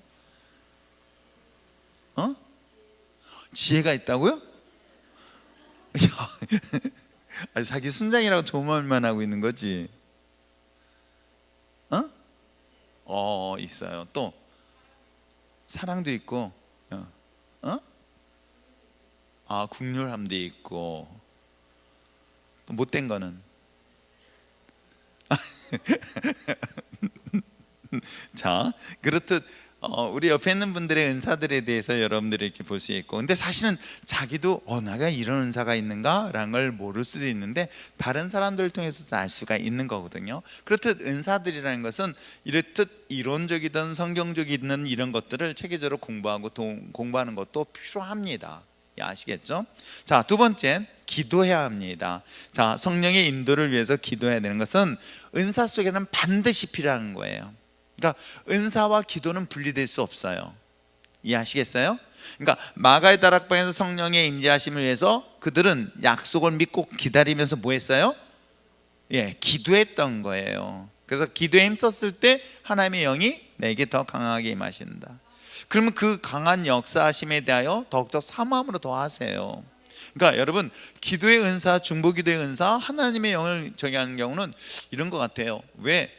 지혜가 있다고요? 자기 순장이라고 좋은 말만 하고 있는 거지. 있어요. 또 사랑도 있고, 국률함도 있고. 못된 거는 자, 그렇듯 우리 옆에 있는 분들의 은사들에 대해서 여러분들이 이렇게 볼 수 있고, 근데 사실은 자기도 내가 이런 은사가 있는가라는 걸 모를 수도 있는데 다른 사람들을 통해서도 알 수가 있는 거거든요. 그렇듯 은사들이라는 것은 이렇듯 이론적이든 성경적이든 이런 것들을 체계적으로 공부하는 것도 필요합니다. 아시겠죠? 자, 두 번째, 기도해야 합니다. 자, 성령의 인도를 위해서 기도해야 되는 것은 은사 속에는 반드시 필요한 거예요. 그러니까 은사와 기도는 분리될 수 없어요. 이해하시겠어요? 그러니까 마가의 다락방에서 성령의 임재하심을 위해서 그들은 약속을 믿고 기다리면서 뭐 했어요? 기도했던 거예요. 그래서 기도에 힘썼을 때 하나님의 영이 내게 더 강하게 임하신다. 그러면 그 강한 역사하심에 대하여 더욱더 사모함으로 더 하세요. 그러니까 여러분, 기도의 은사, 중보기도의 은사, 하나님의 영을 정의하는 경우는 이런 것 같아요. 왜?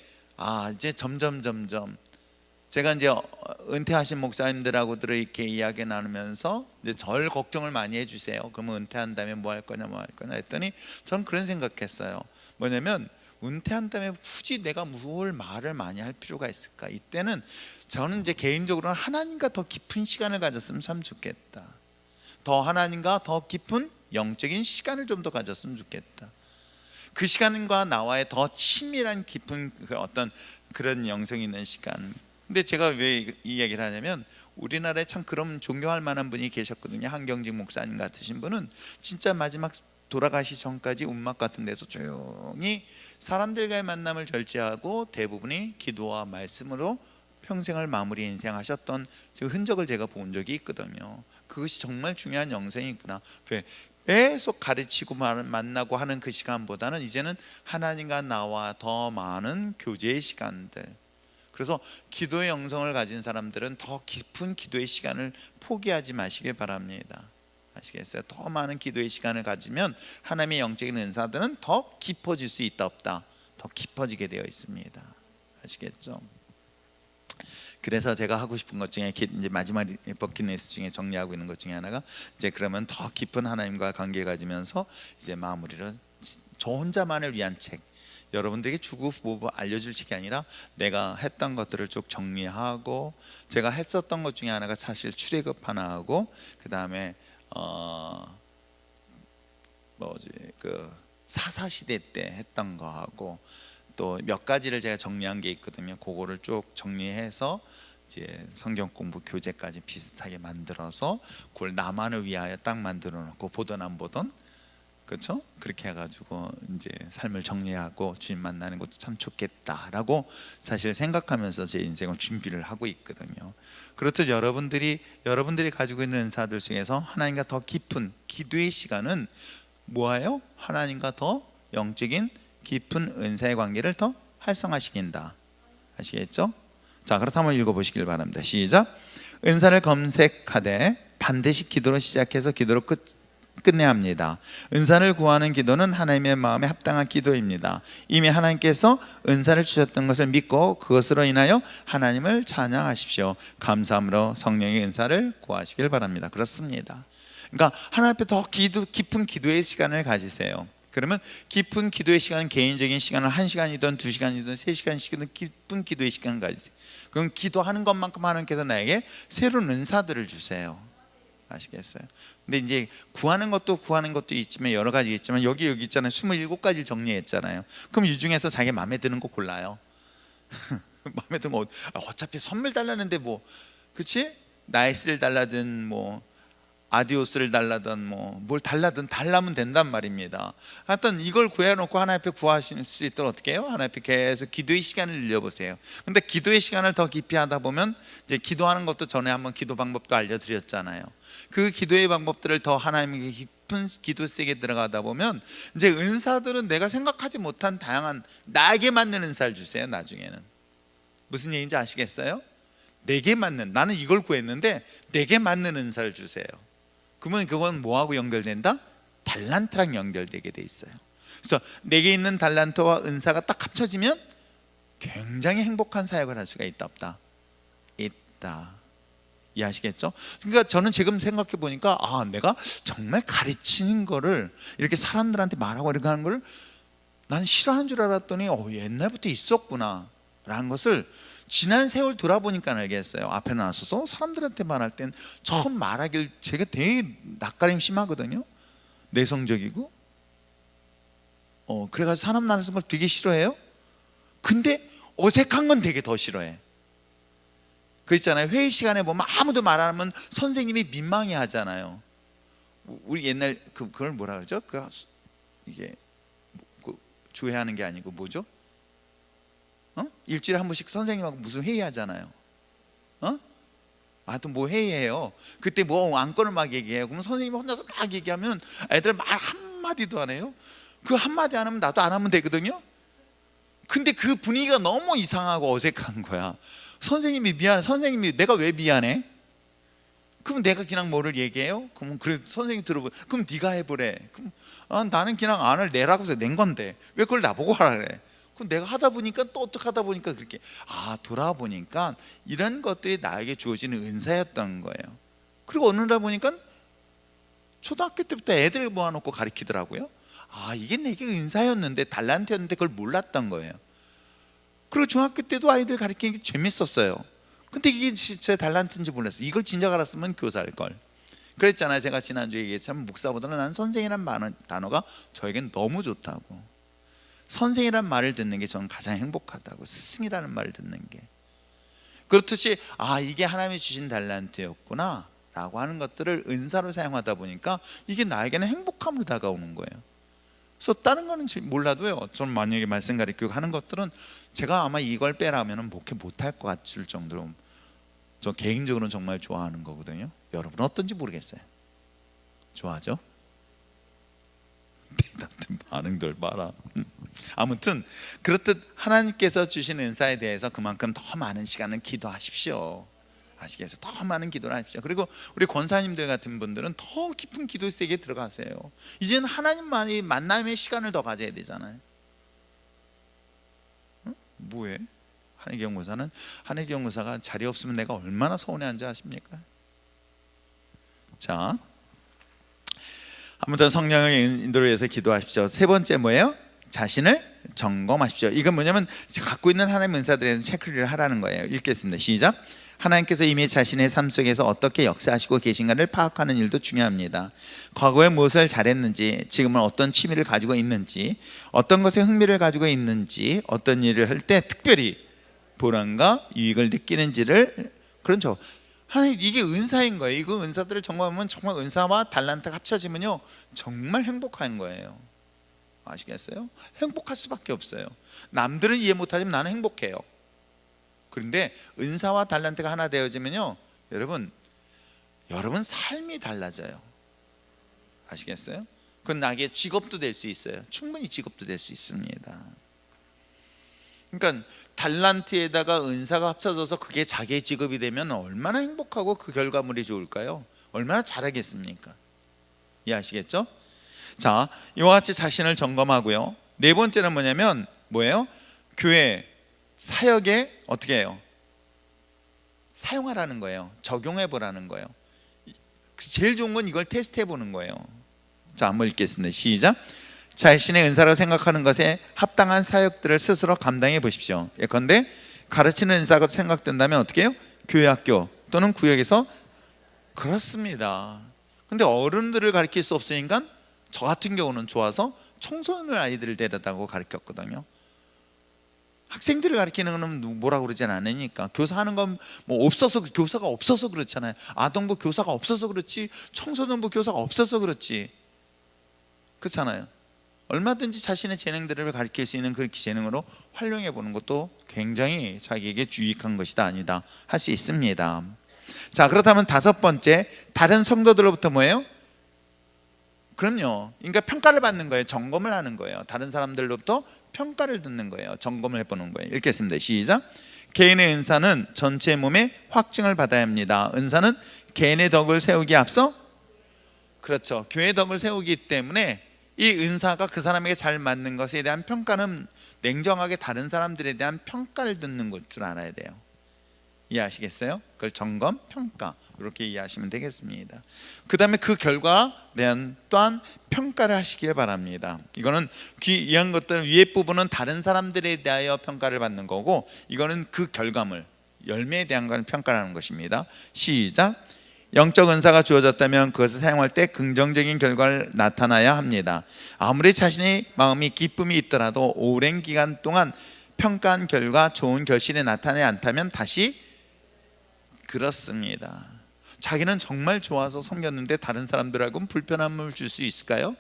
이제 점점 제가 이제 은퇴하신 목사님들하고들 이렇게 이야기 나누면서 이제 절 걱정을 많이 해주세요. 그러면 은퇴한 다음에 뭐 할 거냐 했더니 저는 그런 생각했어요. 뭐냐면 은퇴한 다음에 굳이 내가 뭘 말을 많이 할 필요가 있을까? 이때는 저는 이제 개인적으로는 하나님과 더 깊은 시간을 가졌으면 참 좋겠다. 더 하나님과 더 깊은 영적인 시간을 좀 더 가졌으면 좋겠다. 그 시간과 나와의 더 친밀한 깊은 어떤 그런 영성이 있는 시간. 근데 제가 왜 이 이야기를 하냐면 우리나라에 참 그런 존경할 만한 분이 계셨거든요. 한경직 목사님 같으신 분은 진짜 마지막 돌아가시 전까지 움막 같은 데서 조용히 사람들과의 만남을 절제하고 대부분이 기도와 말씀으로 평생을 마무리 인생하셨던 그 흔적을 제가 본 적이 있거든요. 그것이 정말 중요한 영생이구나. 계속 가르치고 만나고 하는 그 시간보다는 이제는 하나님과 나와 더 많은 교제의 시간들. 그래서 기도의 영성을 가진 사람들은 더 깊은 기도의 시간을 포기하지 마시길 바랍니다. 아시겠어요? 더 많은 기도의 시간을 가지면 하나님의 영적인 은사들은 더 깊어질 수 있다 없다, 더 깊어지게 되어 있습니다. 아시겠죠? 그래서 제가 하고 싶은 것 중에 이제 마지막 버킷리스트 중에 정리하고 있는 것 중에 하나가 이제 그러면 더 깊은 하나님과 관계 가지면서 이제 마무리를 저 혼자만을 위한 책, 여러분들에게 주고 보고 알려줄 책이 아니라 내가 했던 것들을 쭉 정리하고, 제가 했었던 것 중에 하나가 사실 출애굽 하나 하고 그 다음에 그 사사시대 때 했던 거 하고 또 몇 가지를 제가 정리한 게 있거든요. 그거를 쭉 정리해서 이제 성경 공부 교재까지 비슷하게 만들어서 그걸 나만을 위하여 딱 만들어 놓고 보던 안 보던, 그렇죠? 그렇게 해가지고 이제 삶을 정리하고 주님 만나는 것도 참 좋겠다라고 사실 생각하면서 제 인생을 준비를 하고 있거든요. 그렇듯 여러분들이 가지고 있는 은사들 중에서 하나님과 더 깊은 기도의 시간은 뭐예요? 하나님과 더 영적인 깊은 은사의 관계를 더 활성화시킨다. 아시겠죠? 자, 그렇다면 읽어보시길 바랍니다. 시작. 은사를 검색하되 반드시 기도로 시작해서 기도로 끝내야 합니다. 은사를 구하는 기도는 하나님의 마음에 합당한 기도입니다. 이미 하나님께서 은사를 주셨던 것을 믿고 그것으로 인하여 하나님을 찬양하십시오. 감사함으로 성령의 은사를 구하시길 바랍니다. 그렇습니다. 그러니까 하나님 앞에 더 깊은 기도의 시간을 가지세요. 그러면 깊은 기도의 시간은 개인적인 시간을 1시간이든 2시간이든 3시간씩이든 깊은 기도의 시간을 가지세요. 그럼 기도하는 것만큼 하나님께서 나에게 새로운 은사들을 주세요. 아시겠어요? 근데 이제 구하는 것도 있지만 여러 가지 있지만 여기 있잖아요. 27가지를 정리했잖아요. 그럼 이 중에서 자기 마음에 드는 거 골라요. 마음에 드는 거 어차피 선물 달라는데 뭐, 그치? 나이스를 달라든 뭐 아디오스를 달라든 뭐 뭘 달라면 된단 말입니다. 하여튼 이걸 구해놓고 하나님 앞에 구하실 수 있도록 어떻게 해요? 하나님 앞에 계속 기도의 시간을 늘려보세요. 근데 기도의 시간을 더 깊이 하다 보면 이제 기도하는 것도 전에 한번 기도 방법도 알려드렸잖아요. 그 기도의 방법들을 더 하나님에게 깊은 기도 속에 들어가다 보면 이제 은사들은 내가 생각하지 못한 다양한 나에게 맞는 은사를 주세요. 나중에는 무슨 얘기인지 아시겠어요? 내게 맞는, 나는 이걸 구했는데 내게 맞는 은사를 주세요. 그러면 그건 뭐하고 연결된다? 달란트랑 연결되게 돼 있어요. 그래서 내게 있는 달란트와 은사가 딱 합쳐지면 굉장히 행복한 사역을 할 수가 있다 없다? 있다. 이해하시겠죠? 그러니까 저는 지금 생각해 보니까 내가 정말 가르치는 거를 이렇게 사람들한테 말하고 이렇게 하는 걸 나는 싫어하는 줄 알았더니 옛날부터 있었구나 라는 것을 지난 세월 돌아보니까 알겠어요. 앞에 나서서 사람들한테 말할 땐 처음 말하길 제가 되게 낯가림 심하거든요. 내성적이고 그래가지고 사람 나서는 걸 되게 싫어해요. 근데 어색한 건 되게 더 싫어해. 그 있잖아요, 회의 시간에 보면 아무도 말 안 하면 선생님이 민망해 하잖아요. 우리 옛날 그걸 뭐라 그러죠? 이게 조회하는 게 아니고 뭐죠? 일주일에 한 번씩 선생님하고 무슨 회의 하잖아요. 또 뭐 회의해요. 그때 뭐 안건을 막 얘기해요. 그럼 선생님이 혼자서 막 얘기하면 애들 말 한마디도 안 해요. 그 한마디 안 하면 나도 안 하면 되거든요. 근데 그 분위기가 너무 이상하고 어색한 거야. 선생님이 미안해. 선생님이 내가 왜 미안해? 그럼 내가 그냥 뭐를 얘기해요? 그럼 그래 선생님 들어보. 그럼 네가 해보래. 그럼 나는 그냥 안을 내라고 해서 낸 건데 왜 그걸 나보고 하라 그래? 그럼 내가 하다 보니까 또 어떻게 하다 보니까 그렇게 돌아보니까 이런 것들이 나에게 주어지는 은사였던 거예요. 그리고 어느 날 보니까 초등학교 때부터 애들 모아놓고 가르치더라고요. 이게 내게 은사였는데 달란트였는데 그걸 몰랐던 거예요. 그리고 중학교 때도 아이들 가르치는 게 재밌었어요. 근데 이게 제 달란트인지 몰랐어요. 이걸 진작 알았으면 교사일 걸. 그랬잖아요. 제가 지난주에 얘기했지만 목사보다는 난 선생이란 단어가 저에겐 너무 좋다고. 선생이란 말을 듣는 게 저는 가장 행복하다고. 스승이라는 말을 듣는 게. 그렇듯이 이게 하나님이 주신 달란트였구나 라고 하는 것들을 은사로 사용하다 보니까 이게 나에게는 행복함으로 다가오는 거예요. 그래서 다른 거는 몰라도요, 저는 만약에 말씀 가르치고 하는 것들은 제가 아마 이걸 빼라면 목회 못할 것 같을 정도로 저 개인적으로는 정말 좋아하는 거거든요. 여러분은 어떤지 모르겠어요. 좋아하죠? 대답된 반응들 봐라. 아무튼 그렇듯 하나님께서 주신 은사에 대해서 그만큼 더 많은 시간을 기도하십시오. 아시겠어요? 더 많은 기도를 하십시오. 그리고 우리 권사님들 같은 분들은 더 깊은 기도 세계에 들어가세요. 이제는 하나님만이 만남의 시간을 더 가져야 되잖아요. 뭐해? 한혜경 목사는 한혜경 목사가 자리 없으면 내가 얼마나 서운해한지 아십니까? 자, 아무튼 성령의 인도를 위해서 기도하십시오. 세 번째 뭐예요? 자신을 점검하십시오. 이건 뭐냐면 갖고 있는 하나님의 은사들에 대해서 체크를 하라는 거예요. 읽겠습니다. 시작. 하나님께서 이미 자신의 삶 속에서 어떻게 역사하시고 계신가를 파악하는 일도 중요합니다. 과거에 무엇을 잘했는지, 지금은 어떤 취미를 가지고 있는지, 어떤 것에 흥미를 가지고 있는지, 어떤 일을 할 때 특별히 보람과 유익을 느끼는지를, 그렇죠. 하나님, 이게 은사인 거예요. 이거 은사들을 점검하면 정말 은사와 달란트가 합쳐지면요 정말 행복한 거예요. 아시겠어요? 행복할 수밖에 없어요. 남들은 이해 못하지만 나는 행복해요. 그런데 은사와 달란트가 하나 되어지면요 여러분 삶이 달라져요. 아시겠어요? 그건 나에게 직업도 될 수 있어요. 충분히 직업도 될 수 있습니다. 그러니까 달란트에다가 은사가 합쳐져서 그게 자기의 직업이 되면 얼마나 행복하고 그 결과물이 좋을까요? 얼마나 잘하겠습니까? 이해하시겠죠? 자, 이와 같이 자신을 점검하고요. 네 번째는 뭐냐면 뭐예요? 교회 사역에 어떻게 해요? 사용하라는 거예요. 적용해 보라는 거예요. 제일 좋은 건 이걸 테스트해 보는 거예요. 자, 한번 읽겠습니다. 시작. 자신의 은사라고 생각하는 것에 합당한 사역들을 스스로 감당해 보십시오. 예컨대 가르치는 은사가 생각된다면 어떻게 해요? 교회, 학교 또는 구역에서. 그렇습니다. 근데 어른들을 가르칠 수 없으니까 저 같은 경우는 좋아서 청소년 아이들을 데려다고 가르쳤거든요. 학생들을 가르치는 거는 뭐라고 그러진 않으니까. 교사하는 건 뭐 없어서, 교사가 없어서 그렇잖아요. 아동부 교사가 없어서 그렇지, 청소년부 교사가 없어서 그렇지, 그렇잖아요. 얼마든지 자신의 재능들을 가르칠 수 있는 그 재능으로 활용해 보는 것도 굉장히 자기에게 유익한 것이다 아니다 할 수 있습니다. 자, 그렇다면 다섯 번째, 다른 성도들로부터 뭐예요? 그럼요. 그러니까 평가를 받는 거예요. 점검을 하는 거예요. 다른 사람들로부터 평가를 듣는 거예요. 점검을 해보는 거예요. 읽겠습니다. 시작. 개인의 은사는 전체 몸의 확증을 받아야 합니다. 은사는 개인의 덕을 세우기에 앞서, 그렇죠, 교회의 덕을 세우기 때문에 이 은사가 그 사람에게 잘 맞는 것에 대한 평가는 냉정하게 다른 사람들에 대한 평가를 듣는 것 줄 알아야 돼요. 이해하시겠어요? 그걸 점검, 평가 이렇게 이해하시면 되겠습니다. 그 다음에 그 결과에 대한 또한 평가를 하시길 바랍니다. 이거는 이한 것들은 위에 부분은 다른 사람들에 대하여 평가를 받는 거고, 이거는 그 결과물, 열매에 대한 걸 평가하는 것입니다. 시작. 영적 은사가 주어졌다면 그것을 사용할 때 긍정적인 결과를 나타나야 합니다. 아무리 자신의 마음이 기쁨이 있더라도 오랜 기간 동안 평가한 결과 좋은 결실이 나타나지 않다면 다시 그렇습니다. 자기는 정말 좋아서 섬겼는데 다른 사람들하고는 불편함을 줄 수 있을까요?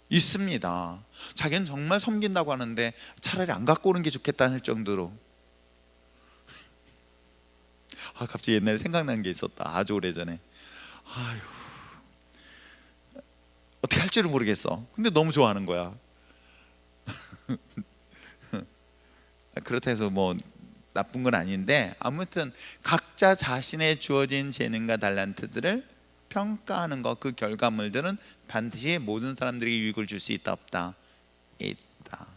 있습니다. 자기는 정말 섬긴다고 하는데 차라리 안 갖고 오는 게 좋겠다 할 정도로. 갑자기 옛날에 생각나는 게 있었다. 아주 오래전에. 어떻게 할 줄을 모르겠어. 근데 너무 좋아하는 거야. 그렇다 해서 뭐 나쁜 건 아닌데, 아무튼 각자 자신의 주어진 재능과 달란트들을 평가하는 것, 그 결과물들은 반드시 모든 사람들에게 유익을 줄 수 있다 없다? 있다.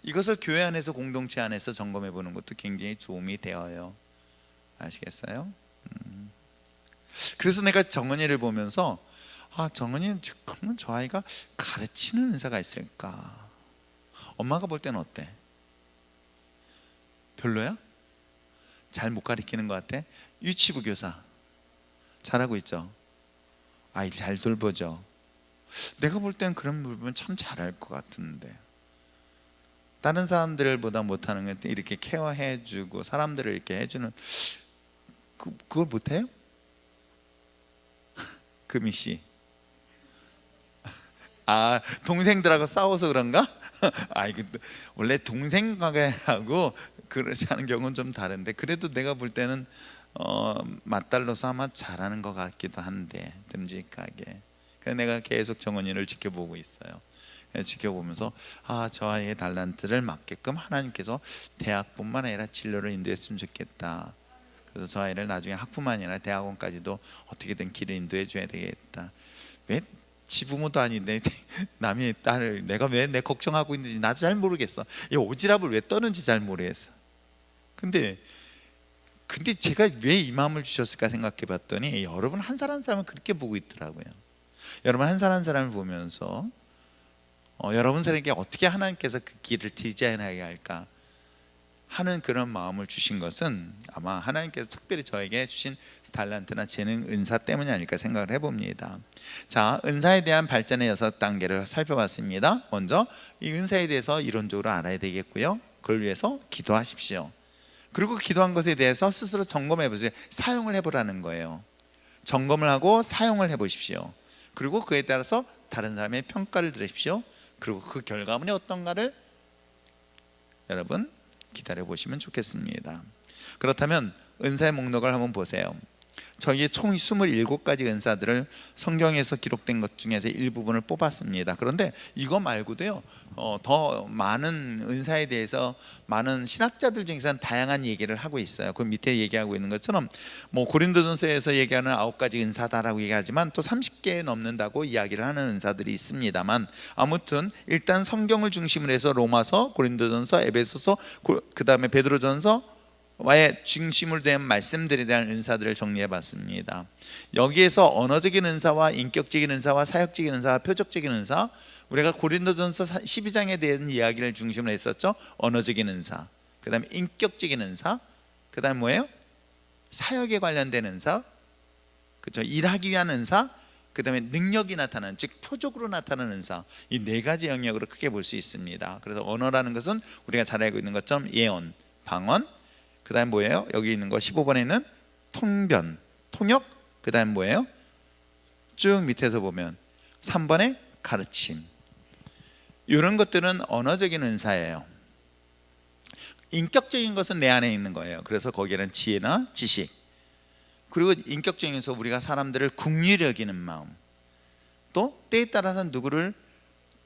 이것을 교회 안에서, 공동체 안에서 점검해 보는 것도 굉장히 도움이 되어요. 아시겠어요? 그래서 내가 정은이를 보면서 정은이는 그러면 저 아이가 가르치는 은사가 있을까? 엄마가 볼 때는 어때? 별로야? 잘 못 가르치는 것 같아? 유치부 교사 잘하고 있죠? 아이 잘 돌보죠? 내가 볼 때는 그런 부분 참 잘할 것 같은데, 다른 사람들보다 못하는 것 이렇게 케어해주고 사람들을 이렇게 해주는 그걸 못해요? 금희 씨. 동생들하고 싸워서 그런가? 원래 동생하고 그러지 않은 경우는 좀 다른데, 그래도 내가 볼 때는 맞달로서 아마 잘하는 것 같기도 한데, 듬직하게. 그래서 내가 계속 정원이를 지켜보고 있어요. 지켜보면서 저 아이의 달란트를 맞게끔 하나님께서 대학뿐만 아니라 진로를 인도했으면 좋겠다. 그래서 저 아이를 나중에 학부만 아니라 대학원까지도 어떻게든 길을 인도해 줘야 되겠다. 왜 지부모도 아닌데 남의 딸을 내가 왜 내 걱정하고 있는지 나도 잘 모르겠어. 이 오지랖을 왜 떠는지 잘 모르겠어. 근데 제가 왜 이 마음을 주셨을까 생각해 봤더니, 여러분 한 사람 한 사람을 그렇게 보고 있더라고요. 여러분 한 사람 한 사람을 보면서 여러분들에게 어떻게 하나님께서 그 길을 디자인하게 할까 하는 그런 마음을 주신 것은 아마 하나님께서 특별히 저에게 주신 달란트나 재능, 은사 때문이 아닐까 생각을 해봅니다. 자, 은사에 대한 발전의 6단계를 살펴봤습니다. 먼저 이 은사에 대해서 이론적으로 알아야 되겠고요. 그걸 위해서 기도하십시오. 그리고 기도한 것에 대해서 스스로 점검해 보세요. 사용을 해보라는 거예요. 점검을 하고 사용을 해보십시오. 그리고 그에 따라서 다른 사람의 평가를 들으십시오. 그리고 그 결과물이 어떤가를 여러분 기다려 보시면 좋겠습니다. 그렇다면 은사의 목록을 한번 보세요. 저희 총 27가지 은사들을 성경에서 기록된 것 중에서 일부분을 뽑았습니다. 그런데 이거 말고도요, 더 많은 은사에 대해서 많은 신학자들 중에서는 다양한 얘기를 하고 있어요. 그 밑에 얘기하고 있는 것처럼 뭐 고린도전서에서 얘기하는 9가지 은사다라고 얘기하지만 또 30개 넘는다고 이야기를 하는 은사들이 있습니다만, 아무튼 일단 성경을 중심으로 해서 로마서, 고린도전서, 에베소서, 그 다음에 베드로전서 와의 중심으로 된 말씀들에 대한 은사들을 정리해 봤습니다. 여기에서 언어적인 은사와 인격적인 은사와 사역적인 은사와 표적적인 은사, 우리가 고린도전서 12장에 대한 이야기를 중심으로 했었죠. 언어적인 은사, 그 다음에 인격적인 은사, 그 다음에 뭐예요? 사역에 관련된 은사, 그렇죠? 일하기 위한 은사, 그 다음에 능력이 나타나는, 즉 표적으로 나타나는 은사, 이 4가지 영역으로 크게 볼 수 있습니다. 그래서 언어라는 것은 우리가 잘 알고 있는 것처럼 예언, 방언, 그 다음 뭐예요? 여기 있는 거 15번에는 통변, 통역, 그 다음 뭐예요? 쭉 밑에서 보면 3번에 가르침. 이런 것들은 언어적인 은사예요. 인격적인 것은 내 안에 있는 거예요. 그래서 거기에는 지혜나 지식, 그리고 인격적인 것은 우리가 사람들을 긍휼히 여기는 마음, 또 때에 따라서 누구를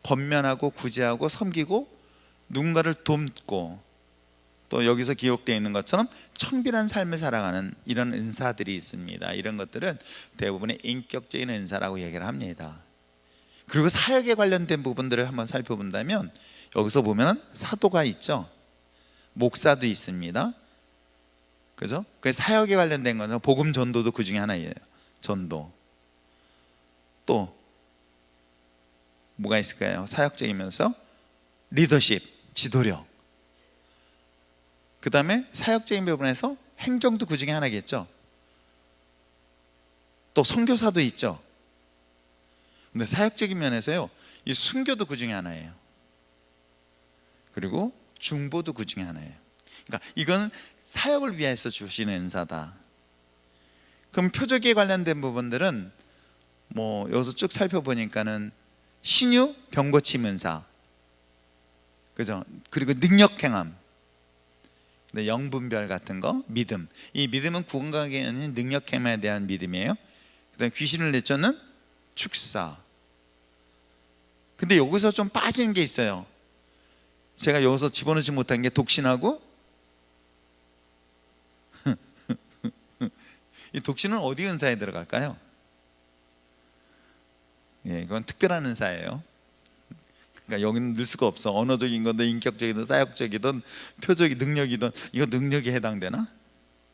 권면하고 구제하고 섬기고 누군가를 돕고, 또 여기서 기록되어 있는 것처럼 청빈한 삶을 살아가는 이런 은사들이 있습니다. 이런 것들은 대부분의 인격적인 은사라고 얘기를 합니다. 그리고 사역에 관련된 부분들을 한번 살펴본다면 여기서 보면 사도가 있죠. 목사도 있습니다. 그죠? 그 사역에 관련된 거는 복음 전도도 그 중에 하나예요. 전도. 또 뭐가 있을까요? 사역적이면서 리더십, 지도력. 그 다음에 사역적인 부분에서 행정도 그 중에 하나겠죠. 또 선교사도 있죠. 근데 사역적인 면에서요, 이 순교도 그 중에 하나예요. 그리고 중보도 그 중에 하나예요. 그러니까 이건 사역을 위해서 주시는 은사다. 그럼 표적에 관련된 부분들은 뭐 여기서 쭉 살펴보니까는 신유, 병고침 은사, 그죠? 그리고 능력 행함, 영분별 같은 거, 믿음. 이 믿음은 구원관계에 있는 능력 행함에 대한 믿음이에요. 그다음에 귀신을 내쫓는 축사. 근데 여기서 좀 빠지는 게 있어요. 제가 여기서 집어넣지 못한 게 독신하고 이 독신은 어디 은사에 들어갈까요? 예, 이건 특별한 은사예요. 그러니까 여기는 넣을 수가 없어. 언어적인 건데 인격적이든 사역적이든 표적이 능력이든 이거 능력에 해당되나?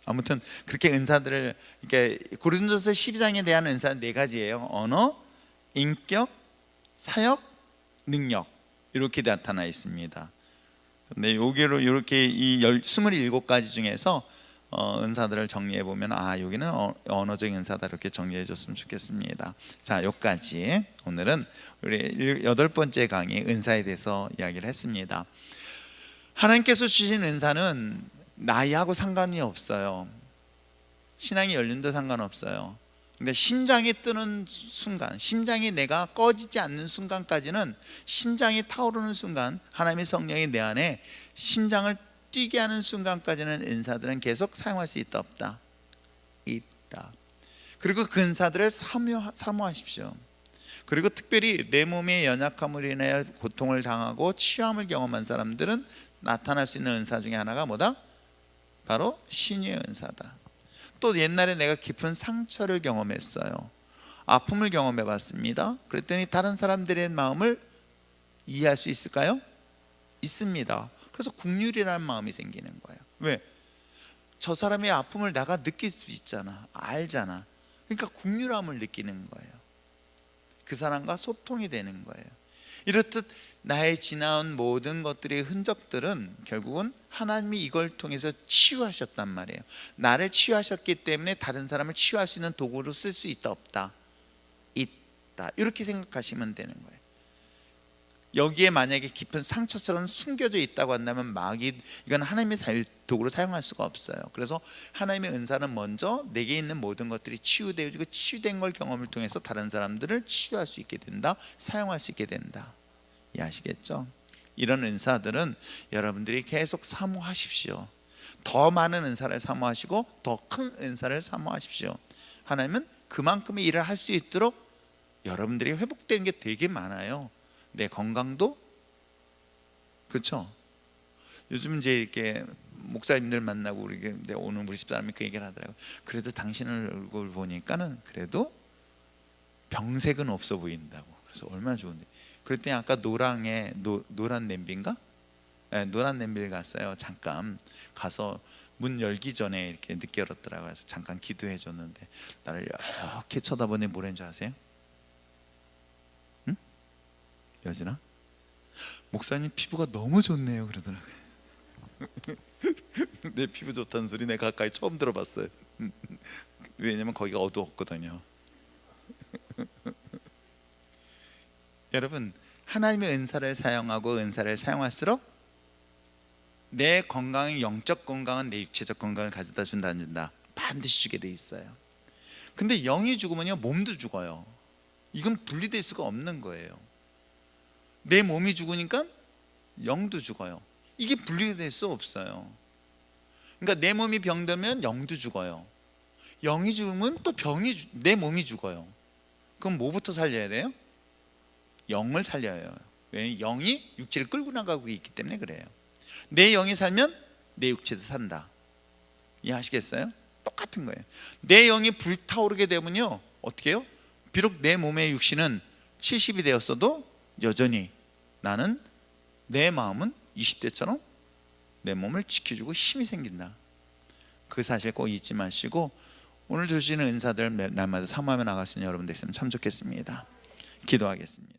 아무튼 그렇게 은사들을 이렇게 고린도서 12장에 대한 은사는 네 가지예요. 언어, 인격, 사역, 능력 이렇게 나타나 있습니다. 근데 여기로 이렇게 이 27가지 중에서 은사들을 정리해 보면 여기는 언어적인 은사다 이렇게 정리해 줬으면 좋겠습니다. 자, 여기까지 오늘은 우리 8번째 강의 은사에 대해서 이야기를 했습니다. 하나님께서 주신 은사는 나이하고 상관이 없어요. 신앙의 연륜도 상관없어요. 근데 심장이 뜨는 순간, 심장이 내가 꺼지지 않는 순간까지는, 심장이 타오르는 순간, 하나님의 성령이 내 안에 심장을 뛰게 하는 순간까지는 은사들은 계속 사용할 수 있다 없다? 있다. 그리고 그 은사들을 사모하십시오. 그리고 특별히 내 몸의 연약함으로 인하여 고통을 당하고 취함을 경험한 사람들은 나타날 수 있는 은사 중에 하나가 뭐다? 바로 신유의 은사다. 또 옛날에 내가 깊은 상처를 경험했어요. 아픔을 경험해 봤습니다. 그랬더니 다른 사람들의 마음을 이해할 수 있을까요? 있습니다. 그래서 긍휼이라는 마음이 생기는 거예요. 왜? 저 사람의 아픔을 내가 느낄 수 있잖아. 알잖아. 그러니까 긍휼함을 느끼는 거예요. 그 사람과 소통이 되는 거예요. 이렇듯 나의 지나온 모든 것들의 흔적들은 결국은 하나님이 이걸 통해서 치유하셨단 말이에요. 나를 치유하셨기 때문에 다른 사람을 치유할 수 있는 도구로 쓸 수 있다 없다? 있다. 이렇게 생각하시면 되는 거예요. 여기에 만약에 깊은 상처처럼 숨겨져 있다고 한다면 이건 하나님의 도구로 사용할 수가 없어요. 그래서 하나님의 은사는 먼저 내게 있는 모든 것들이 치유되어지고 치유된 걸 경험을 통해서 다른 사람들을 치유할 수 있게 된다, 사용할 수 있게 된다. 이해하시겠죠? 이런 은사들은 여러분들이 계속 사모하십시오. 더 많은 은사를 사모하시고 더 큰 은사를 사모하십시오. 하나님은 그만큼의 일을 할 수 있도록 여러분들이 회복되는 게 되게 많아요. 내 건강도, 그렇죠? 요즘 이제 이렇게 목사님들 만나고 오늘 우리 집사람이 그 얘기를 하더라고요. 그래도 당신 얼굴 보니까는 그래도 병색은 없어 보인다고. 그래서 얼마나 좋은데. 그랬더니 아까 노란 냄비인가? 네, 노란 냄비를 갔어요. 잠깐 가서 문 열기 전에 이렇게 늦게 열었더라고요. 그래서 잠깐 기도해 줬는데 나를 이렇게 쳐다보니 뭐라는 줄 아세요? 응? 여진아? 목사님 피부가 너무 좋네요 그러더라고요. 내 피부 좋다는 소리 내가 가까이 처음 들어봤어요. 왜냐면 거기가 어두웠거든요. 여러분, 하나님의 은사를 사용하고 은사를 사용할수록 내 건강의 영적 건강은 내 육체적 건강을 가져다 준다 안 준다? 반드시 주게 돼 있어요. 근데 영이 죽으면요 몸도 죽어요. 이건 분리될 수가 없는 거예요. 내 몸이 죽으니까 영도 죽어요. 이게 분리될 수 없어요. 그러니까 내 몸이 병들면 영도 죽어요. 영이 죽으면 또 내 몸이 죽어요. 그럼 뭐부터 살려야 돼요? 영을 살려야 해요. 왜냐하면 영이 육체를 끌고 나가고 있기 때문에 그래요. 내 영이 살면 내 육체도 산다. 이해하시겠어요? 똑같은 거예요. 내 영이 불타오르게 되면요 어떻게 해요? 비록 내 몸의 육신은 70이 되었어도 여전히 나는, 내 마음은 20대처럼 내 몸을 지켜주고 힘이 생긴다. 그 사실 꼭 잊지 마시고 오늘 주시는 은사들 날마다 사모하며 나갈 수 있는 여러분들 있으면 참 좋겠습니다. 기도하겠습니다.